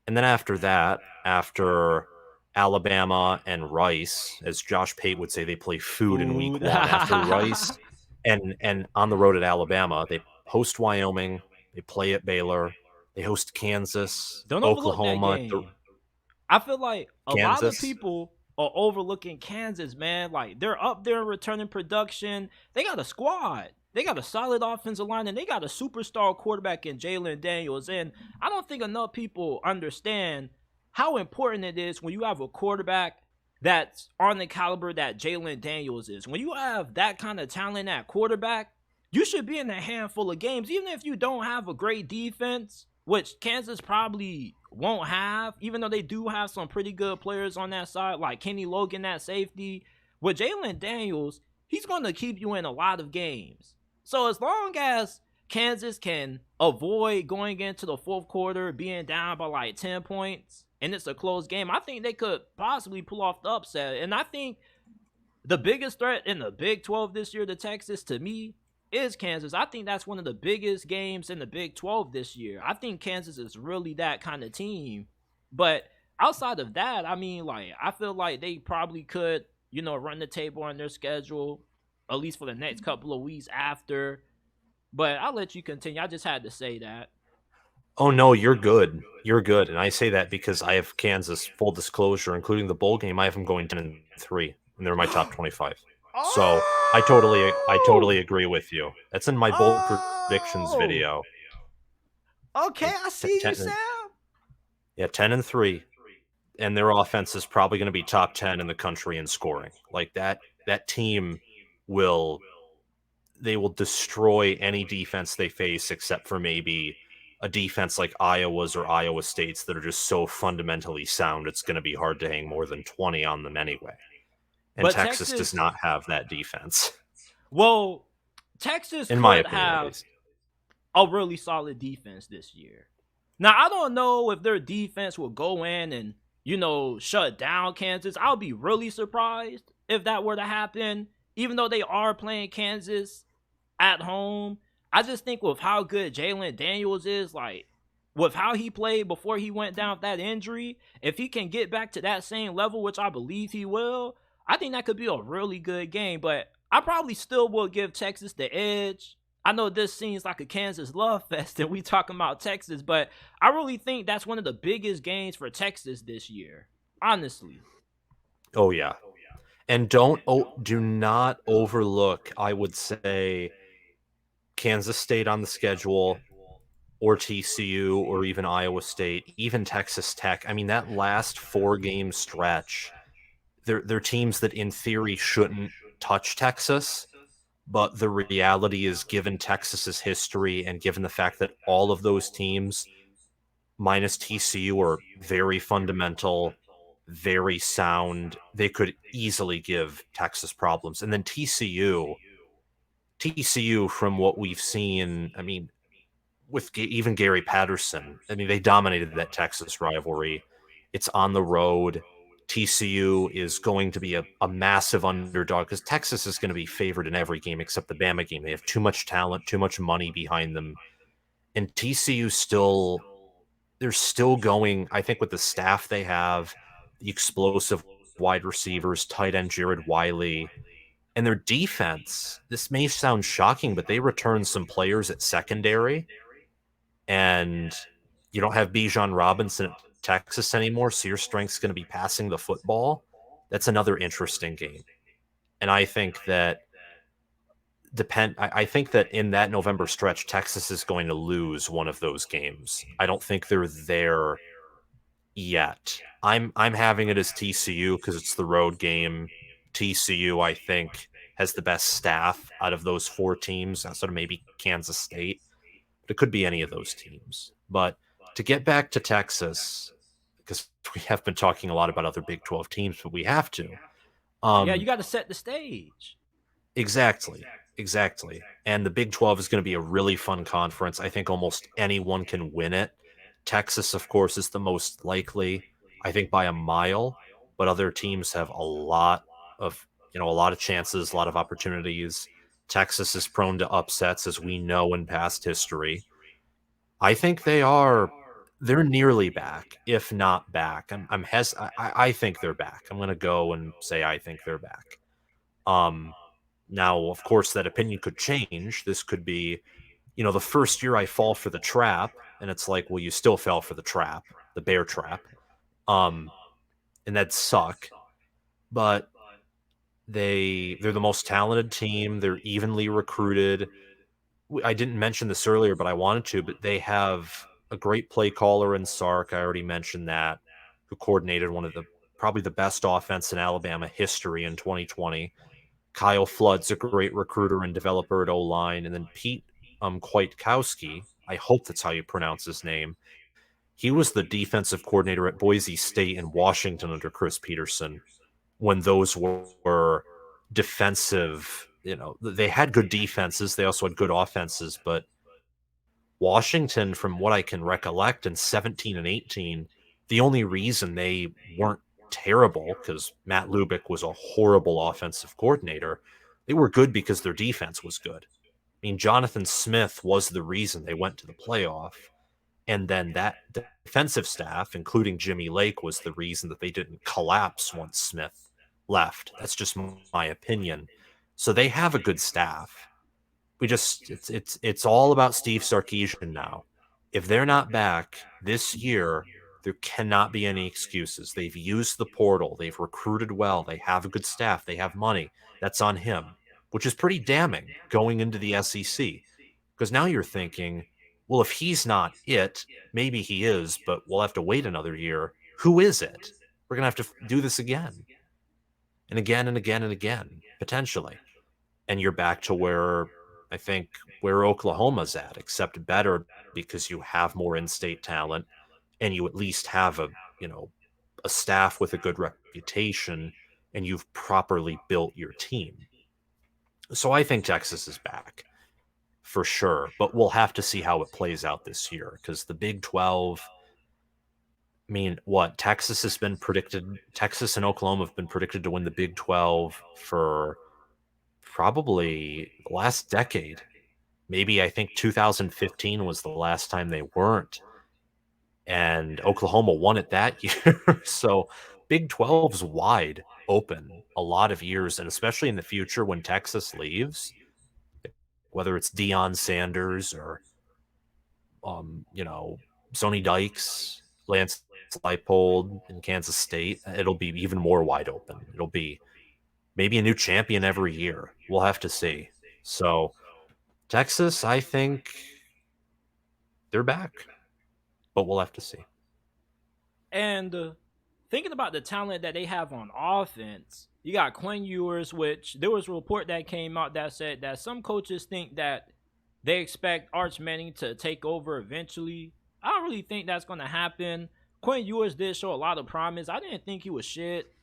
And then after that, after Alabama and Rice, as Josh Pate would say, they play food in week Food. one. After Rice and on the road at Alabama, they host Wyoming, they play at Baylor, they host Kansas, Don't overlook that Oklahoma, game. I feel like a lot of Kansas. people are overlooking Kansas, man. Like they're up there in returning production. They got a squad. They got a solid offensive line, and they got a superstar quarterback in Jalen Daniels. And I don't think enough people understand how important it is when you have a quarterback that's on the caliber that Jalen Daniels is. When you have that kind of talent at quarterback, you should be in a handful of games, even if you don't have a great defense, which Kansas probably won't have, even though they do have some pretty good players on that side, like Kenny Logan at safety. With Jalen Daniels, he's going to keep you in a lot of games. So as long as Kansas can avoid going into the fourth quarter being down by like 10 points and it's a close game, I think they could possibly pull off the upset. And I think the biggest threat in the Big 12 this year to Texas, to me, is Kansas. I think that's one of the biggest games in the Big 12 this year. I think Kansas is really that kind of team. But outside of that, I mean, like, I feel like they probably could, run the table on their schedule, at least for the next couple of weeks after. But I'll let you continue. I just had to say that. Oh no, you're good. You're good. And I say that because I have Kansas, full disclosure, including the bowl game. I have them going 10-3, and they're my top 25. So I totally Oh! agree with you. That's in my bold predictions Oh! video. Okay, Like I see you, 10, Sam. yeah, 10-3, and their offense is probably going to be top 10 in the country in scoring. Like that team will they will destroy any defense they face except for maybe a defense like Iowa's or Iowa State's that are just so fundamentally sound it's going to be hard to hang more than 20 on them anyway. And But Texas does Texas, not have that defense, well, Texas in my could opinion at have least. a really solid defense this year. Now, I don't know if their defense will go in and, shut down Kansas. I'll be really surprised if that were to happen, even though they are playing Kansas at home. I just think with how good Jalen Daniels is, like, with how he played before he went down with that injury, if he can get back to that same level, which I believe he will, I think that could be a really good game. But I probably still will give Texas the edge. I know this seems like a Kansas love fest and we talking about Texas, but I really think that's one of the biggest games for Texas this year. Honestly. Oh yeah. And do not overlook, I would say, Kansas State on the schedule, or TCU, or even Iowa State, even Texas Tech. I mean, that last 4-game stretch, they're teams that in theory shouldn't touch Texas, but the reality is, given Texas's history and given the fact that all of those teams, minus TCU, are very fundamental, very sound, they could easily give Texas problems. And then TCU, from what we've seen, I mean, with even Gary Patterson, I mean, they dominated that Texas rivalry. It's on the road. TCU is going to be a massive underdog because Texas is going to be favored in every game except the Bama game. They have too much talent, too much money behind them. And TCU they're still going, I think, with the staff they have, the explosive wide receivers, tight end Jared Wiley, and their defense. This may sound shocking, but they returned some players at secondary, and you don't have Bijan Robinson at Texas anymore, so your strength's going to be passing the football. That's another interesting game. And I think that I think that in that November stretch, Texas is going to lose one of those games. I don't think they're there yet. I'm having it as TCU because it's the road game. TCU, I think, has the best staff out of those 4 teams, outside of maybe Kansas State. But it could be any of those teams. But to get back to Texas, because we have been talking a lot about other Big 12 teams, but we have to. Yeah, Um, you got to set the stage. exactly. Exactly. And the Big 12 is going to be a really fun conference. I think almost anyone can win it. Texas, of course, is the most likely, I think by a mile, but other teams have a lot of chances, a lot of opportunities. Texas is prone to upsets, as we know in past history. I think they're nearly back, if not back. I think they're back. I'm going to go and say I think they're back. Um, Now, of course, that opinion could change. This could be, the first year I fall for the trap, and it's like, well, you still fell for the trap, the bear trap. Um, and that'd suck. But they're the most talented team. They're evenly recruited. I didn't mention this earlier, but I wanted to. But they have a great play caller in Sark. I already mentioned that, who coordinated one of the probably the best offense in Alabama history in 2020. Kyle Flood's a great recruiter and developer at O-line. And then Pete Kwiatkowski, I hope that's how you pronounce his name. He was the defensive coordinator at Boise State and Washington under Chris Peterson when those were defensive. They had good defenses. They also had good offenses. But Washington, from what I can recollect, in 17 and 18, the only reason they weren't terrible, because Matt Lubick was a horrible offensive coordinator, they were good because their defense was good. I mean, Jonathan Smith was the reason they went to the playoff. And then that defensive staff, including Jimmy Lake, was the reason that they didn't collapse once Smith left. That's just my opinion. So they have a good staff. It's all about Steve Sarkisian now. If they're not back this year, there cannot be any excuses. They've used the portal. They've recruited well. They have a good staff. They have money. That's on him, which is pretty damning going into the SEC. Because now you're thinking, well, if he's not it, maybe he is, but we'll have to wait another year. Who is it? We're going to have to do this again and again and again and again, potentially. And you're back to where Oklahoma's at, except better because you have more in-state talent and you at least have a staff with a good reputation and you've properly built your team. So I think Texas is back for sure, but we'll have to see how it plays out this year because the Big 12, I mean, Texas and Oklahoma have been predicted to win the Big 12 for probably the last decade. Maybe I think 2015 was the last time they weren't. And Oklahoma won it that year. So Big 12's wide open a lot of years, and especially in the future when Texas leaves, whether it's Deion Sanders or Sonny Dykes, Lance Leipold in Kansas State, it'll be even more wide open. It'll be maybe a new champion every year. We'll have to see. So Texas, I think they're back, but we'll have to see. And thinking about the talent that they have on offense, you got Quinn Ewers, which there was a report that came out that said that some coaches think that they expect Arch Manning to take over eventually. I don't really think that's going to happen. Quinn Ewers did show a lot of promise. I didn't think he was shit.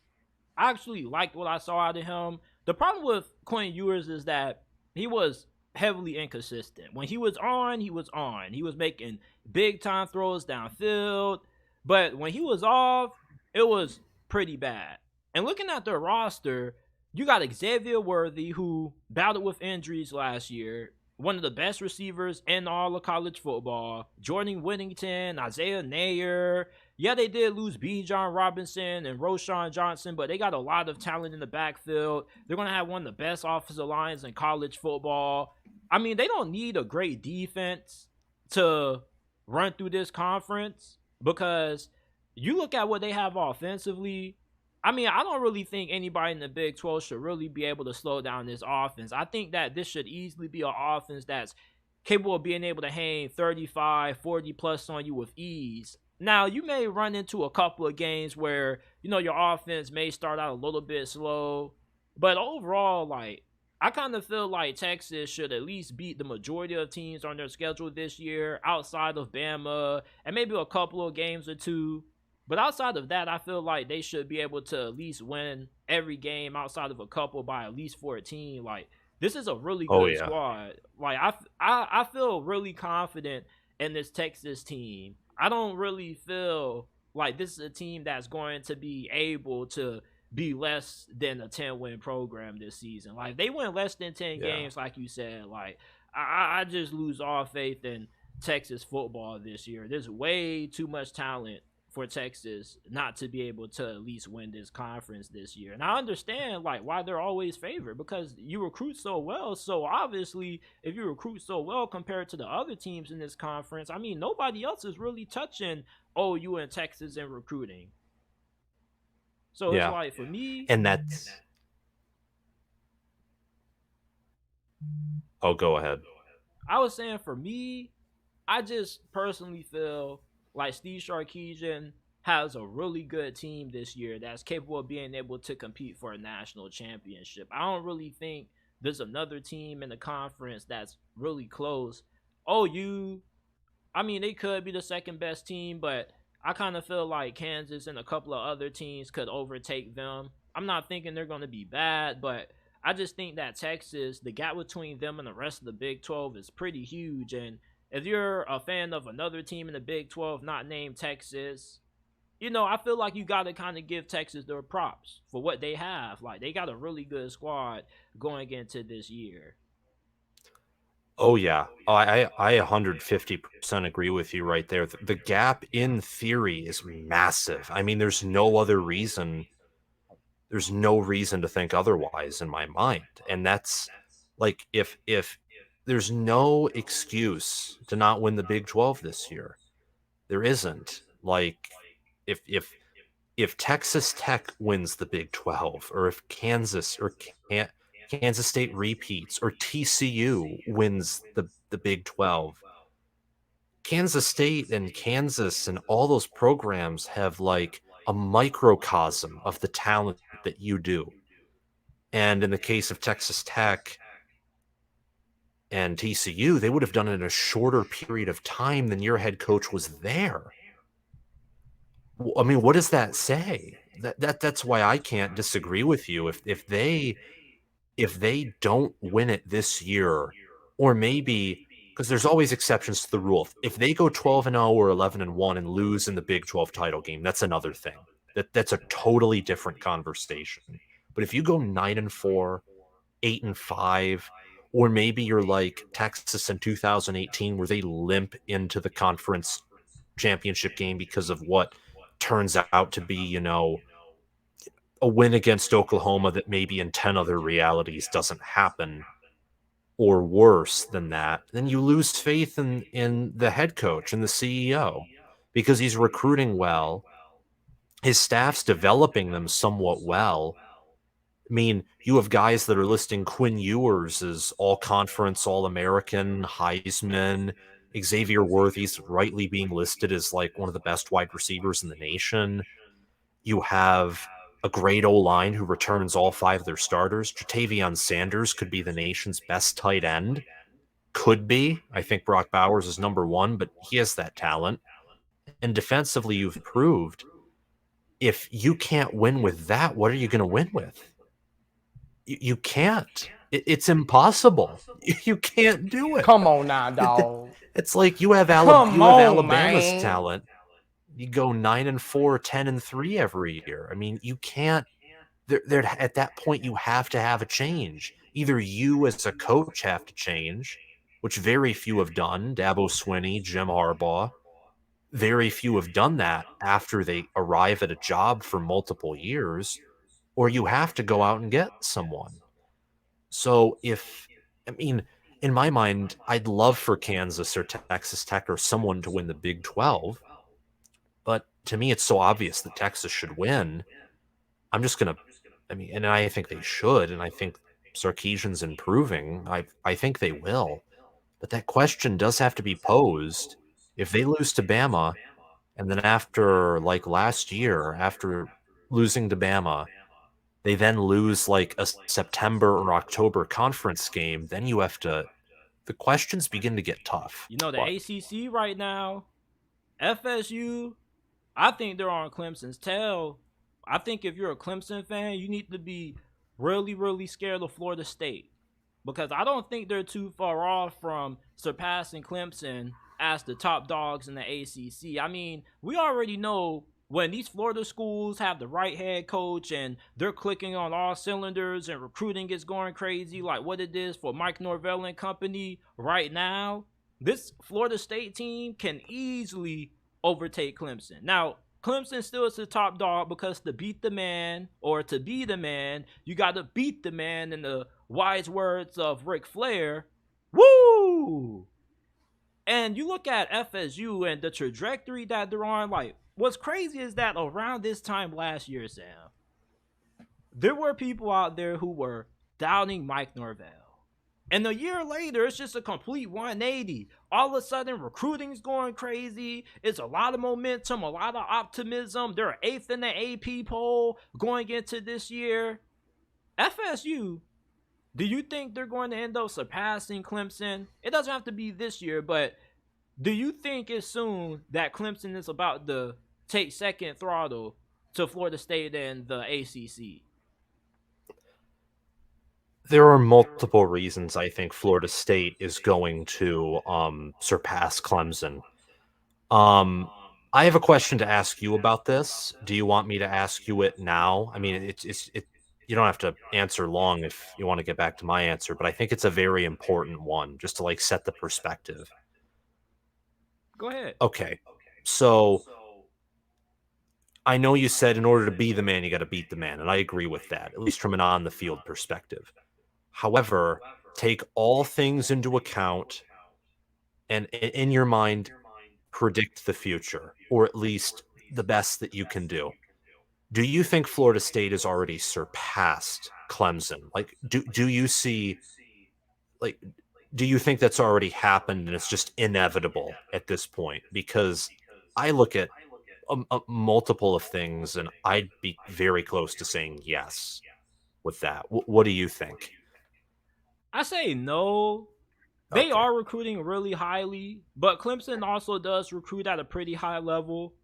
I actually liked what I saw out of him. The problem with Quinn Ewers is that he was heavily inconsistent. When he was on, he was on. He was making big time throws downfield. But when he was off, it was pretty bad. And looking at their roster, you got Xavier Worthy, who battled with injuries last year. One of the best receivers in all of college football. Jordan Whittington, Isaiah Nayer. Yeah, they did lose Bijan Robinson and Roschon Johnson, but they got a lot of talent in the backfield. They're going to have one of the best offensive lines in college football. I mean, they don't need a great defense to run through this conference because you look at what they have offensively. I mean, I don't really think anybody in the Big 12 should really be able to slow down this offense. I think that this should easily be an offense that's capable of being able to hang 35, 40 plus on you with ease. Now, you may run into a couple of games where, your offense may start out a little bit slow. But overall, I kind of feel like Texas should at least beat the majority of teams on their schedule this year outside of Bama and maybe a couple of games or two. But outside of that, I feel like they should be able to at least win every game outside of a couple by at least 14. this is a really Oh good yeah. squad. Like I feel really confident in this Texas team. I don't really feel like this is a team that's going to be able to be less than a 10-win program this season. Like if they win less than 10 Yeah. games, like you said, like I just lose all faith in Texas football this year. There's way too much talent for Texas not to be able to at least win this conference this year. And I understand like why they're always favored because you recruit so well. So obviously, if you recruit so well compared to the other teams in this conference, I mean nobody else is really touching OU and Texas in recruiting. So it's Yeah. like for me, And that's Oh, go ahead. I was saying for me, I just personally feel like Steve Sarkisian has a really good team this year that's capable of being able to compete for a national championship. I don't really think there's another team in the conference that's really close. OU, I mean, they could be the second best team, but I kind of feel like Kansas and a couple of other teams could overtake them. I'm not thinking they're going to be bad, but I just think that Texas, the gap between them and the rest of the Big 12 is pretty huge. And if you're a fan of another team in the Big 12 not named Texas, I feel like you got to kind of give Texas their props for what they have. Like, they got a really good squad going into this year. Oh yeah. I 150% agree with you right there. The gap in theory is massive. I mean, there's no reason to think otherwise in my mind. And that's like if there's no excuse to not win the Big 12 this year. There isn't. Like if Texas Tech wins the Big 12, or if Kansas State repeats, or TCU wins the Big 12, Kansas State and Kansas and all those programs have like a microcosm of the talent that you do. And in the case of Texas Tech and TCU, they would have done it in a shorter period of time than your head coach was there. I mean, what does that say? That's why I can't disagree with you. If they don't win it this year, or maybe because there's always exceptions to the rule. If they go 12-0 or 11-1 and lose in the Big 12 title game, that's another thing. That's a totally different conversation. But if you go 9-4, 8-5, or maybe you're like Texas in 2018, where they limp into the conference championship game because of what turns out to be, a win against Oklahoma that maybe in 10 other realities doesn't happen, or worse than that, then you lose faith in the head coach and the CEO because he's recruiting well. His staff's developing them somewhat well. I mean, you have guys that are listing Quinn Ewers as all conference, all American, Heisman. Xavier Worthy's rightly being listed as like one of the best wide receivers in the nation. You have a great O-line who returns all 5 of their starters. Jatavion Sanders could be the nation's best tight end. Could be. I think Brock Bowers is number 1, but he has that talent. And defensively, you've proved if you can't win with that, what are you going to win with? You can't. It's impossible. You can't do it. Come on now, dog. It's like you have Come on, Alabama's man. talent. You go 9-4, 10-3 every year. I mean, you can't. There at that point, you have to have a change. Either you as a coach have to change, which very few have done. Dabo Swinney, Jim Harbaugh, very few have done that after they arrive at a job for multiple years, or you have to go out and get someone. So in my mind, I'd love for Kansas or Texas Tech or someone to win the Big 12. But to me, it's so obvious that Texas should win. I'm just going to, and I think they should, and I think Sarkisian's improving. I think they will. But that question does have to be posed. If they lose to Bama, and then after, like last year, after losing to Bama, they then lose like a September or October conference game, then the questions begin to get tough. The ACC right now, FSU, I think they're on Clemson's tail. I think if you're a Clemson fan, you need to be really, really scared of Florida State because I don't think they're too far off from surpassing Clemson as the top dogs in the ACC. I mean, we already know when these Florida schools have the right head coach and they're clicking on all cylinders and recruiting is going crazy, like what it is for Mike Norvell and company right now, this Florida State team can easily overtake Clemson. Now, Clemson still is the top dog because to beat the man or to be the man, you got to beat the man in the wise words of Ric Flair. Woo! And you look at FSU and the trajectory that they're on, like, what's crazy is that around this time last year, Sam, there were people out there who were doubting Mike Norvell. And a year later, it's just a complete 180. All of a sudden, recruiting's going crazy. It's a lot of momentum, a lot of optimism. They're 8th in the AP poll going into this year. FSU, do you think they're going to end up surpassing Clemson? It doesn't have to be this year, but do you think it's soon that Clemson is about to take second throttle to Florida State and the ACC? There are multiple reasons I think Florida State is going to surpass Clemson. I have a question to ask you about this. Do you want me to ask you it now? I mean, you don't have to answer long if you want to get back to my answer, but I think it's a very important one just to like set the perspective. Go ahead. Okay. So I know you said in order to be the man, you got to beat the man, and I agree with that, at least from an on the field perspective. However, take all things into account and in your mind, predict the future, or at least the best that you can do. Do you think Florida State has already surpassed Clemson? Like, do you see, like, do you think that's already happened and it's just inevitable at this point? Because I look at a multiple of things and I'd be very close to saying yes with that. What do you think? I say no. They are recruiting really highly, but Clemson also does recruit at a pretty high level.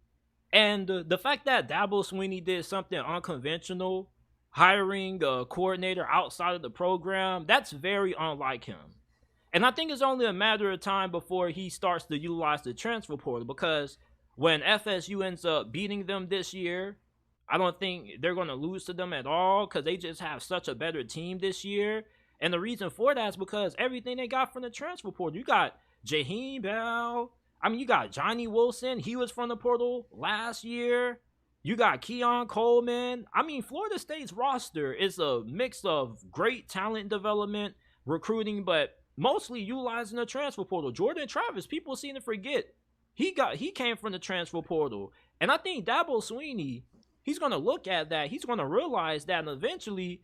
And the fact that Dabo Swinney did something unconventional, hiring a coordinator outside of the program, that's very unlike him. And I think it's only a matter of time before he starts to utilize the transfer portal, because when FSU ends up beating them this year, I don't think they're going to lose to them at all because they just have such a better team this year. And the reason for that is because everything they got from the transfer portal. You got Jaheim Bell. I mean, you got Johnny Wilson. He was from the portal last year. You got Keon Coleman. I mean, Florida State's roster is a mix of great talent development, recruiting, but mostly utilizing the transfer portal. Jordan Travis, people seem to forget. He came from the transfer portal. And I think Dabo Swinney, he's going to look at that. He's going to realize that, and eventually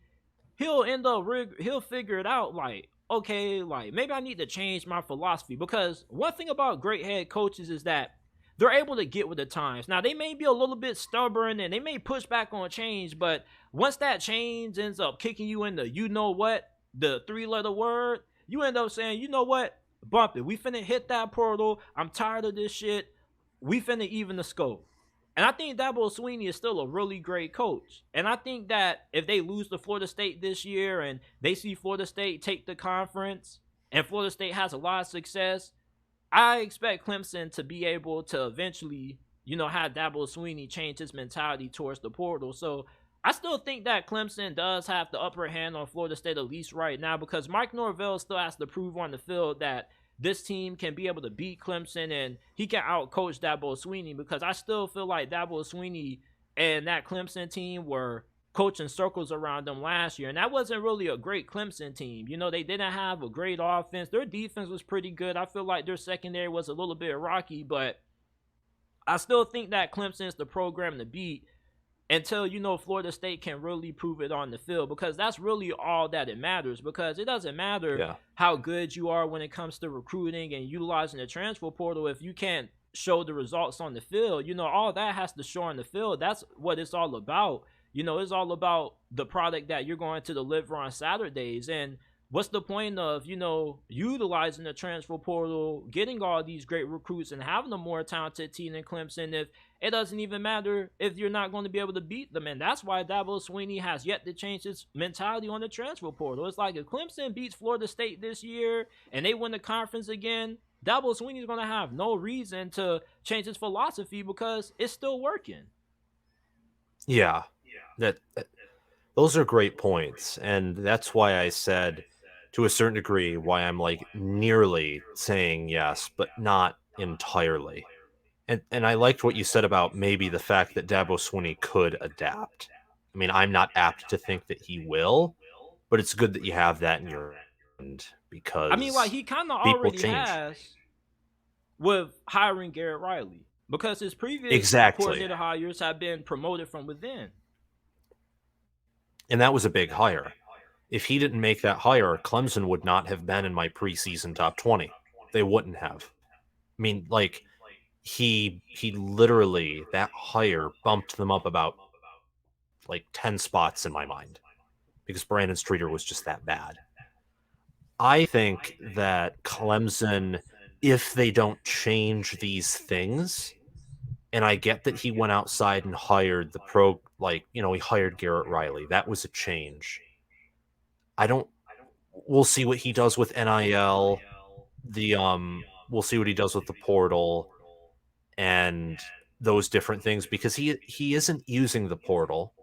he'll figure it out, like, okay, like, maybe I need to change my philosophy. Because one thing about great head coaches is that they're able to get with the times. Now, they may be a little bit stubborn and they may push back on change, but once that change ends up kicking you in the you know what, the 3-letter word, you end up saying, you know what, bump it. We finna hit that portal. I'm tired of this shit. We finna even the scope. And I think Dabo Swinney is still a really great coach. And I think that if they lose to Florida State this year and they see Florida State take the conference and Florida State has a lot of success, I expect Clemson to be able to eventually, have Dabo Swinney change his mentality towards the portal. So I still think that Clemson does have the upper hand on Florida State, at least right now, because Mike Norvell still has to prove on the field that this team can be able to beat Clemson and he can outcoach Dabo Swinney, because I still feel like Dabo Swinney and that Clemson team were coaching circles around them last year. And that wasn't really a great Clemson team. They didn't have a great offense. Their defense was pretty good. I feel like their secondary was a little bit rocky, but I still think that Clemson is the program to beat until, Florida State can really prove it on the field, because that's really all that it matters, because it doesn't matter how good you are when it comes to recruiting and utilizing the transfer portal. If you can't show the results on the field, all that has to show on the field. That's what it's all about. It's all about the product that you're going to deliver on Saturdays. And what's the point of, utilizing the transfer portal, getting all these great recruits, and having a more talented team than Clemson if it doesn't even matter if you're not going to be able to beat them? And that's why Dabo Swinney has yet to change his mentality on the transfer portal. It's like if Clemson beats Florida State this year and they win the conference again, Dabo Swinney is going to have no reason to change his philosophy because it's still working. Yeah, that those are great points, and that's why I said, to a certain degree, why I'm like nearly saying yes, but not entirely. And I liked what you said about maybe the fact that Dabo Swinney could adapt. I mean, I'm not apt to think that he will, but it's good that you have that in your end I mean, like because he kind of people already change. has with hiring Garrett Riley because his previous Exactly. coordinator hires have been promoted from within. And that was a big hire. If he didn't make that hire, Clemson would not have been in my preseason top 20. They wouldn't have. I mean, like he literally, that hire bumped them up about like 10 spots in my mind because Brandon Streeter was just that bad. I think that Clemson, if they don't change these things, and I get that he went outside and hired he hired Garrett Riley. That was a change. I don't We'll see what he does with NIL. We'll see what he does with the portal and those different things because he isn't using the portal.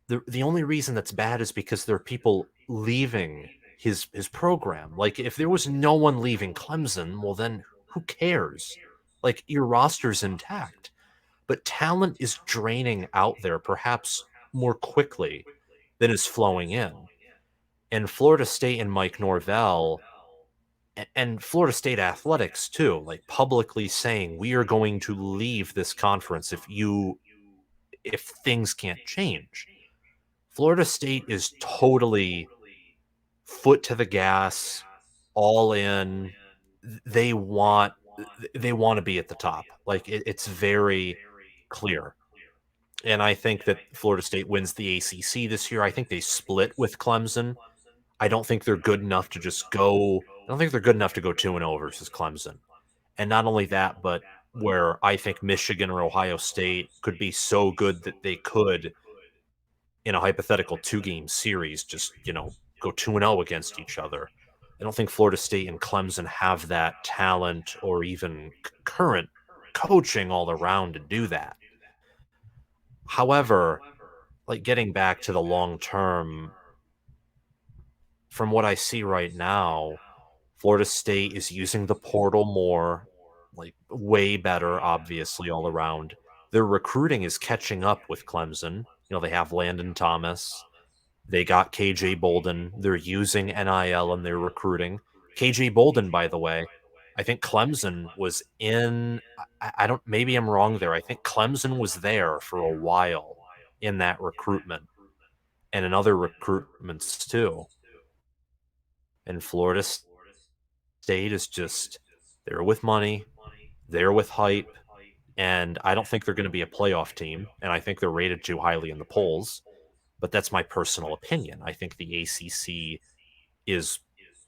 The only reason that's bad is because there are people leaving his program. Like if there was no one leaving Clemson, well then who cares? Like your roster's intact. But talent is draining out there perhaps more quickly than is flowing in. And Florida State and Mike Norvell and Florida State athletics too, like publicly saying we are going to leave this conference if things can't change. Florida State is totally foot to the gas, all in. They want they want to be at the top. Like it's very clear. And I think that Florida State wins the ACC this year. I think they split with Clemson. I don't think they're good enough to just go. I don't think they're good enough to go 2-0 versus Clemson. And not only that, but where I think Michigan or Ohio State could be so good that they could, in a hypothetical 2-game series, just, go 2-0 against each other. I don't think Florida State and Clemson have that talent or even current coaching all around to do that. However, like getting back to the long term, from what I see right now, Florida State is using the portal more, like way better, obviously, all around. Their recruiting is catching up with Clemson. They have Landon Thomas. They got KJ Bolden. They're using NIL in their recruiting. KJ Bolden, by the way, I think Clemson was in. I don't. Maybe I'm wrong there. I think Clemson was there for a while in that recruitment and in other recruitments too. And Florida State is just there with money, there with hype, and I don't think they're going to be a playoff team. And I think they're rated too highly in the polls. But that's my personal opinion. I think the ACC is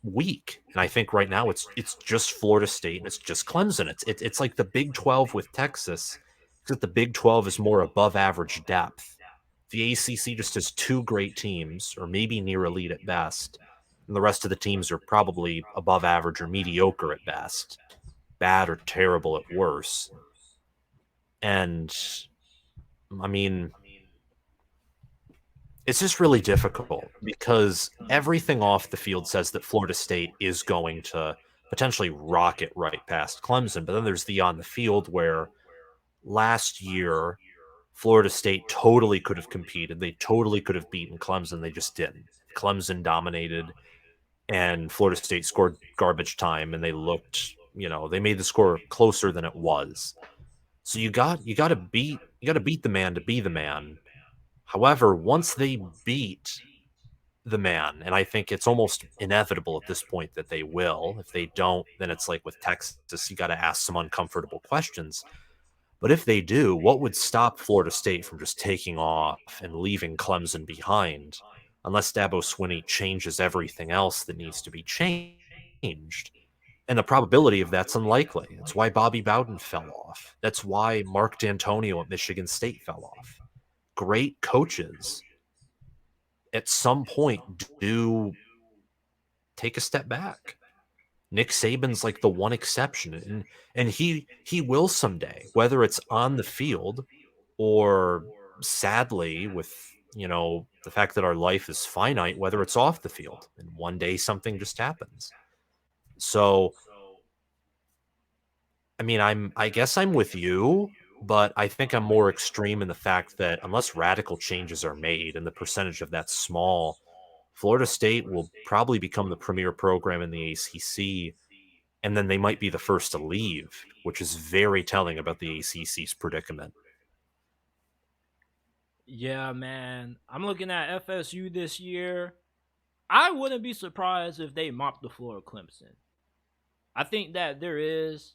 weak, and I think right now it's just Florida State and it's just Clemson. It's like the Big 12 with Texas, except the Big 12 is more above average depth. The ACC just has two great teams, or maybe near elite at best, and the rest of the teams are probably above average or mediocre at best, bad or terrible at worst. And I mean, it's just really difficult because everything off the field says that Florida State is going to potentially rocket right past Clemson. But then there's the on the field where last year Florida State totally could have competed. They totally could have beaten Clemson. They just didn't. Clemson dominated and Florida State scored garbage time and they looked, they made the score closer than it was. So you got to beat the man to be the man. However, once they beat the man, and I think it's almost inevitable at this point that they will. If they don't, then it's like with Texas, you got to ask some uncomfortable questions. But if they do, what would stop Florida State from just taking off and leaving Clemson behind? unless Dabo Swinney changes everything else that needs to be changed. And the probability of that's unlikely. That's why Bobby Bowden fell off. That's why Mark D'Antonio at Michigan State fell off. Great coaches at some point do take a step back. Nick Saban's like the one exception, and he will someday, whether it's on the field or sadly with the fact that our life is finite, whether it's off the field, and one day something just happens. So I mean, I guess I'm with you, but I think I'm more extreme in the fact that unless radical changes are made and the percentage of that small, Florida State will probably become the premier program in the ACC, and then they might be the first to leave, which is very telling about the ACC's predicament. Yeah, man. I'm looking at FSU this year. I wouldn't be surprised if they mop the floor of Clemson. I think that there is.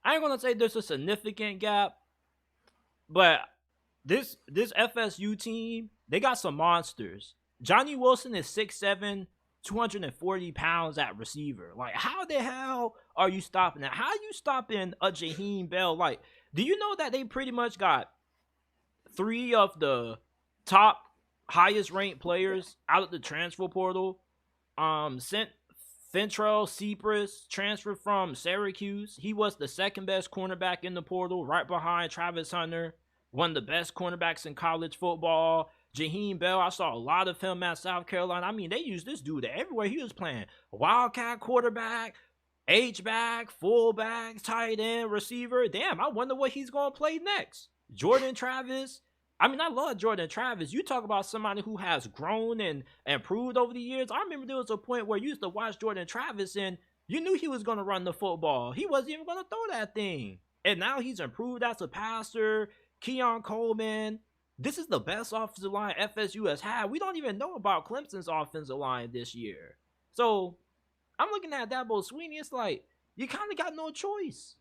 I ain't gonna say there's a significant gap, but this FSU team, they got some monsters. Johnny Wilson is 6'7", 240 pounds at receiver. Like, how the hell are you stopping that? How are you stopping a Jaheim Bell? Like, do you know that they pretty much got 3 of the top highest ranked players out of the transfer portal? Sent Fentrell Cypress transferred from Syracuse. He was the second best cornerback in the portal, right behind Travis Hunter, one of the best cornerbacks in college football. Jaheim Bell, I saw a lot of him at South Carolina. I mean, they used this dude everywhere he was playing. Wildcat quarterback, H-back, fullback, tight end, receiver. Damn, I wonder what he's going to play next. Jordan Travis. I mean, I love Jordan Travis. You talk about somebody who has grown and improved over the years. I remember there was a point where you used to watch Jordan Travis and you knew he was going to run the football. He wasn't even going to throw that thing. And now he's improved as a passer. Keon Coleman. This is the best offensive line FSU has had. We don't even know about Clemson's offensive line this year. So I'm looking at Dabo Swinney. It's like, you kind of got no choice.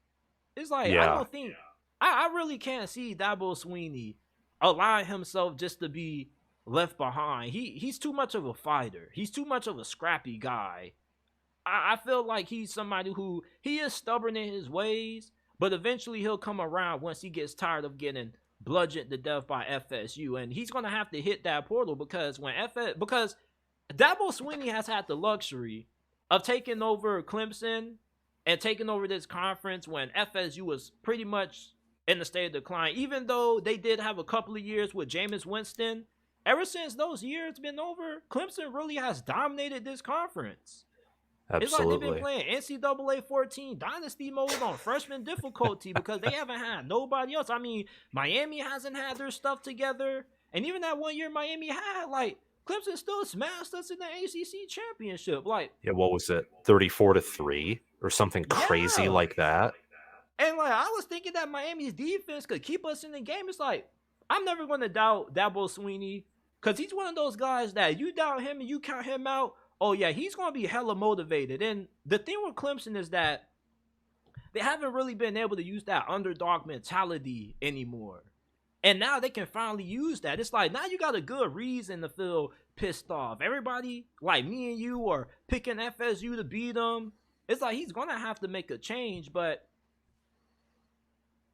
It's like, I don't think, I really can't see Dabo Swinney allow himself just to be left behind. He's too much of a fighter. He's too much of a scrappy guy. I feel like he's somebody who, he is stubborn in his ways, but eventually he'll come around once he gets tired of getting bludgeoned to death by FSU, and he's gonna have to hit that portal because because Dabo Swinney has had the luxury of taking over Clemson and taking over this conference when FSU was pretty much in the state of decline. Even though they did have a couple of years with Jameis Winston, ever since those years been over, Clemson really has dominated this conference. Absolutely. It's like they've been playing NCAA 14 dynasty mode on freshman difficulty because they haven't had nobody else. I mean, Miami hasn't had their stuff together. And even that one year Miami had, like, Clemson still smashed us in the ACC championship. Like, yeah, what was it? 34-3 or something crazy like that. And, like, I was thinking that Miami's defense could keep us in the game. It's like, I'm never going to doubt Dabo Swinney because he's one of those guys that you doubt him and you count him out. Oh, yeah, he's going to be hella motivated. And the thing with Clemson is that they haven't really been able to use that underdog mentality anymore. And now they can finally use that. It's like, now you got a good reason to feel pissed off. Everybody, like me and you, are picking FSU to beat them. It's like he's going to have to make a change. But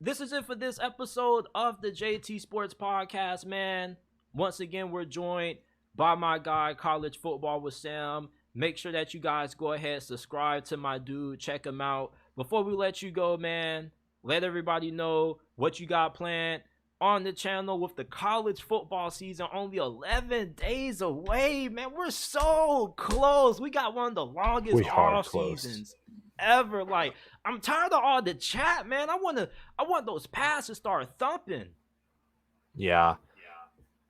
this is it for this episode of the JT Sports Podcast, man. Once again, we're joined by my guy, College Football with Sam. Make sure that you guys go ahead, subscribe to my dude, check him out. Before we let you go, man, let everybody know what you got planned on the channel with the college football season only 11 days away, man. We're so close. We got one of the longest off seasons ever. Like, I'm tired of all the chat, man. I want those passes to start thumping. Yeah.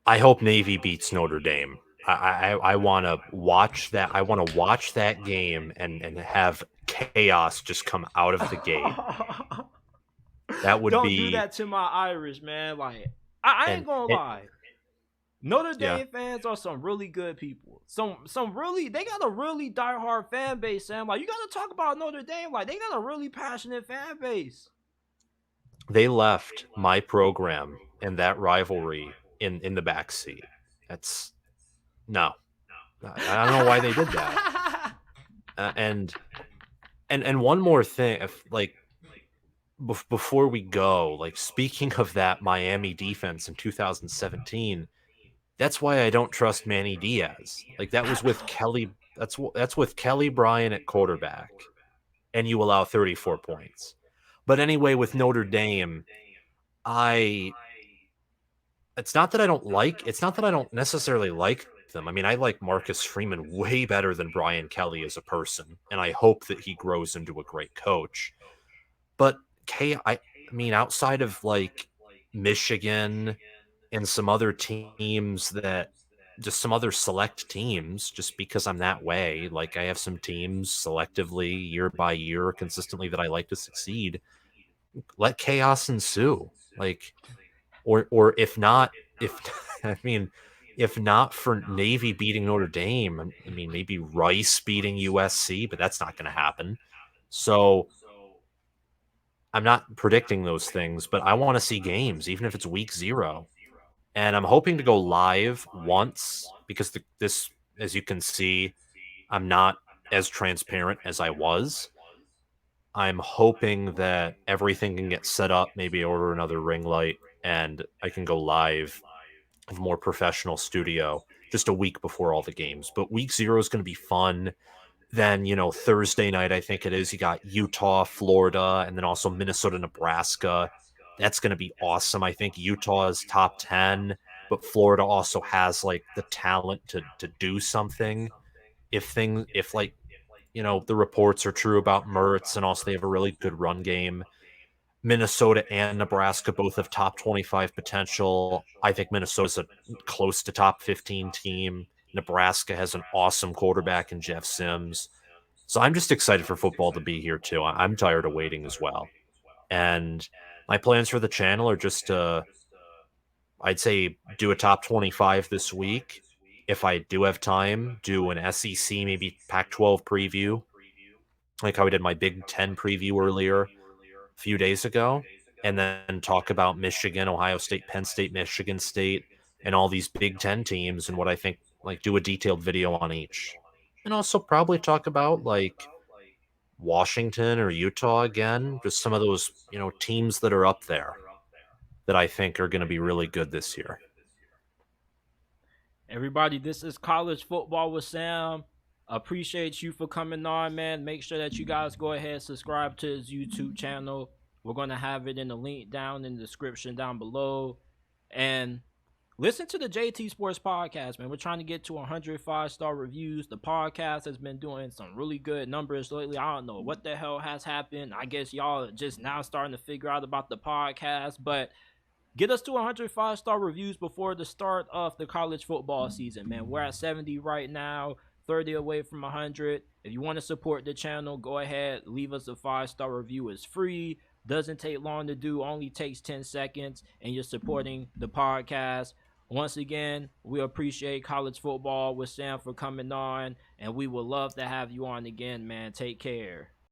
I hope Navy beats Notre Dame. I want to watch that. I want to watch that game and have chaos just come out of the gate. That would Don't do that to my Irish, man. Like, I ain't gonna lie. Notre Dame fans are some really good people. Some really, they got a really diehard fan base, Sam. Like, you got to talk about Notre Dame. Like, they got a really passionate fan base. They left my program and that rivalry in the backseat. That's no. I don't know why they did that. And one more thing, if like before we go, like speaking of that Miami defense in 2017, that's why I don't trust Manny Diaz. Like that was with Kelly. That's with Kelly Bryant at quarterback, and you allow 34 points. But anyway, with Notre Dame, I it's not that I don't necessarily like them. I mean, I like Marcus Freeman way better than Brian Kelly as a person, and I hope that he grows into a great coach. But I mean, outside of like Michigan and some other teams that just some other select teams, just because I'm that way, like I have some teams selectively year by year consistently that I like to succeed. Let chaos ensue. Like or if not, if I mean, if not for Navy beating Notre Dame, I mean, maybe Rice beating USC, but that's not going to happen. So I'm not predicting those things, but I want to see games, even if it's week 0. And I'm hoping to go live once because this, as you can see, I'm not as transparent as I was. I'm hoping that everything can get set up, maybe order another ring light, and I can go live of a more professional studio just a week before all the games. But week 0 is going to be fun. Then, Thursday night, I think it is, you got Utah, Florida, and then also Minnesota, Nebraska. That's going to be awesome. I think Utah is top 10, but Florida also has like the talent to do something if like, the reports are true about Mertz, and also they have a really good run game. Minnesota and Nebraska both have top 25 potential. I think Minnesota's a close to top 15 team. Nebraska has an awesome quarterback in Jeff Sims. So I'm just excited for football to be here too. I'm tired of waiting as well. And my plans for the channel are just to, I'd say, do a top 25 this week. If I do have time, do an SEC, maybe Pac 12 preview, like how I did my Big Ten preview earlier a few days ago, and then talk about Michigan, Ohio State, Penn State, Michigan State, and all these Big Ten teams and what I think, like do a detailed video on each. And also probably talk about like Washington or Utah again, just some of those, teams that are up there that I think are going to be really good this year. Everybody, this is College Football with Sam. Appreciate you for coming on, man. Make sure that you guys go ahead and subscribe to his YouTube channel. We're going to have it in the link down in the description down below. And listen to the JT Sports Podcast, man. We're trying to get to 100 5-star reviews. The podcast has been doing some really good numbers lately. I don't know what the hell has happened. I guess y'all are just now starting to figure out about the podcast, but get us to 100 5-star reviews before the start of the college football season, man. We're at 70 right now, 30 away from 100. If you want to support the channel, go ahead, leave us a 5-star review. It's free. Doesn't take long to do, only takes 10 seconds, and you're supporting the podcast. Once again, we appreciate College Football with Sam for coming on, and we would love to have you on again, man. Take care.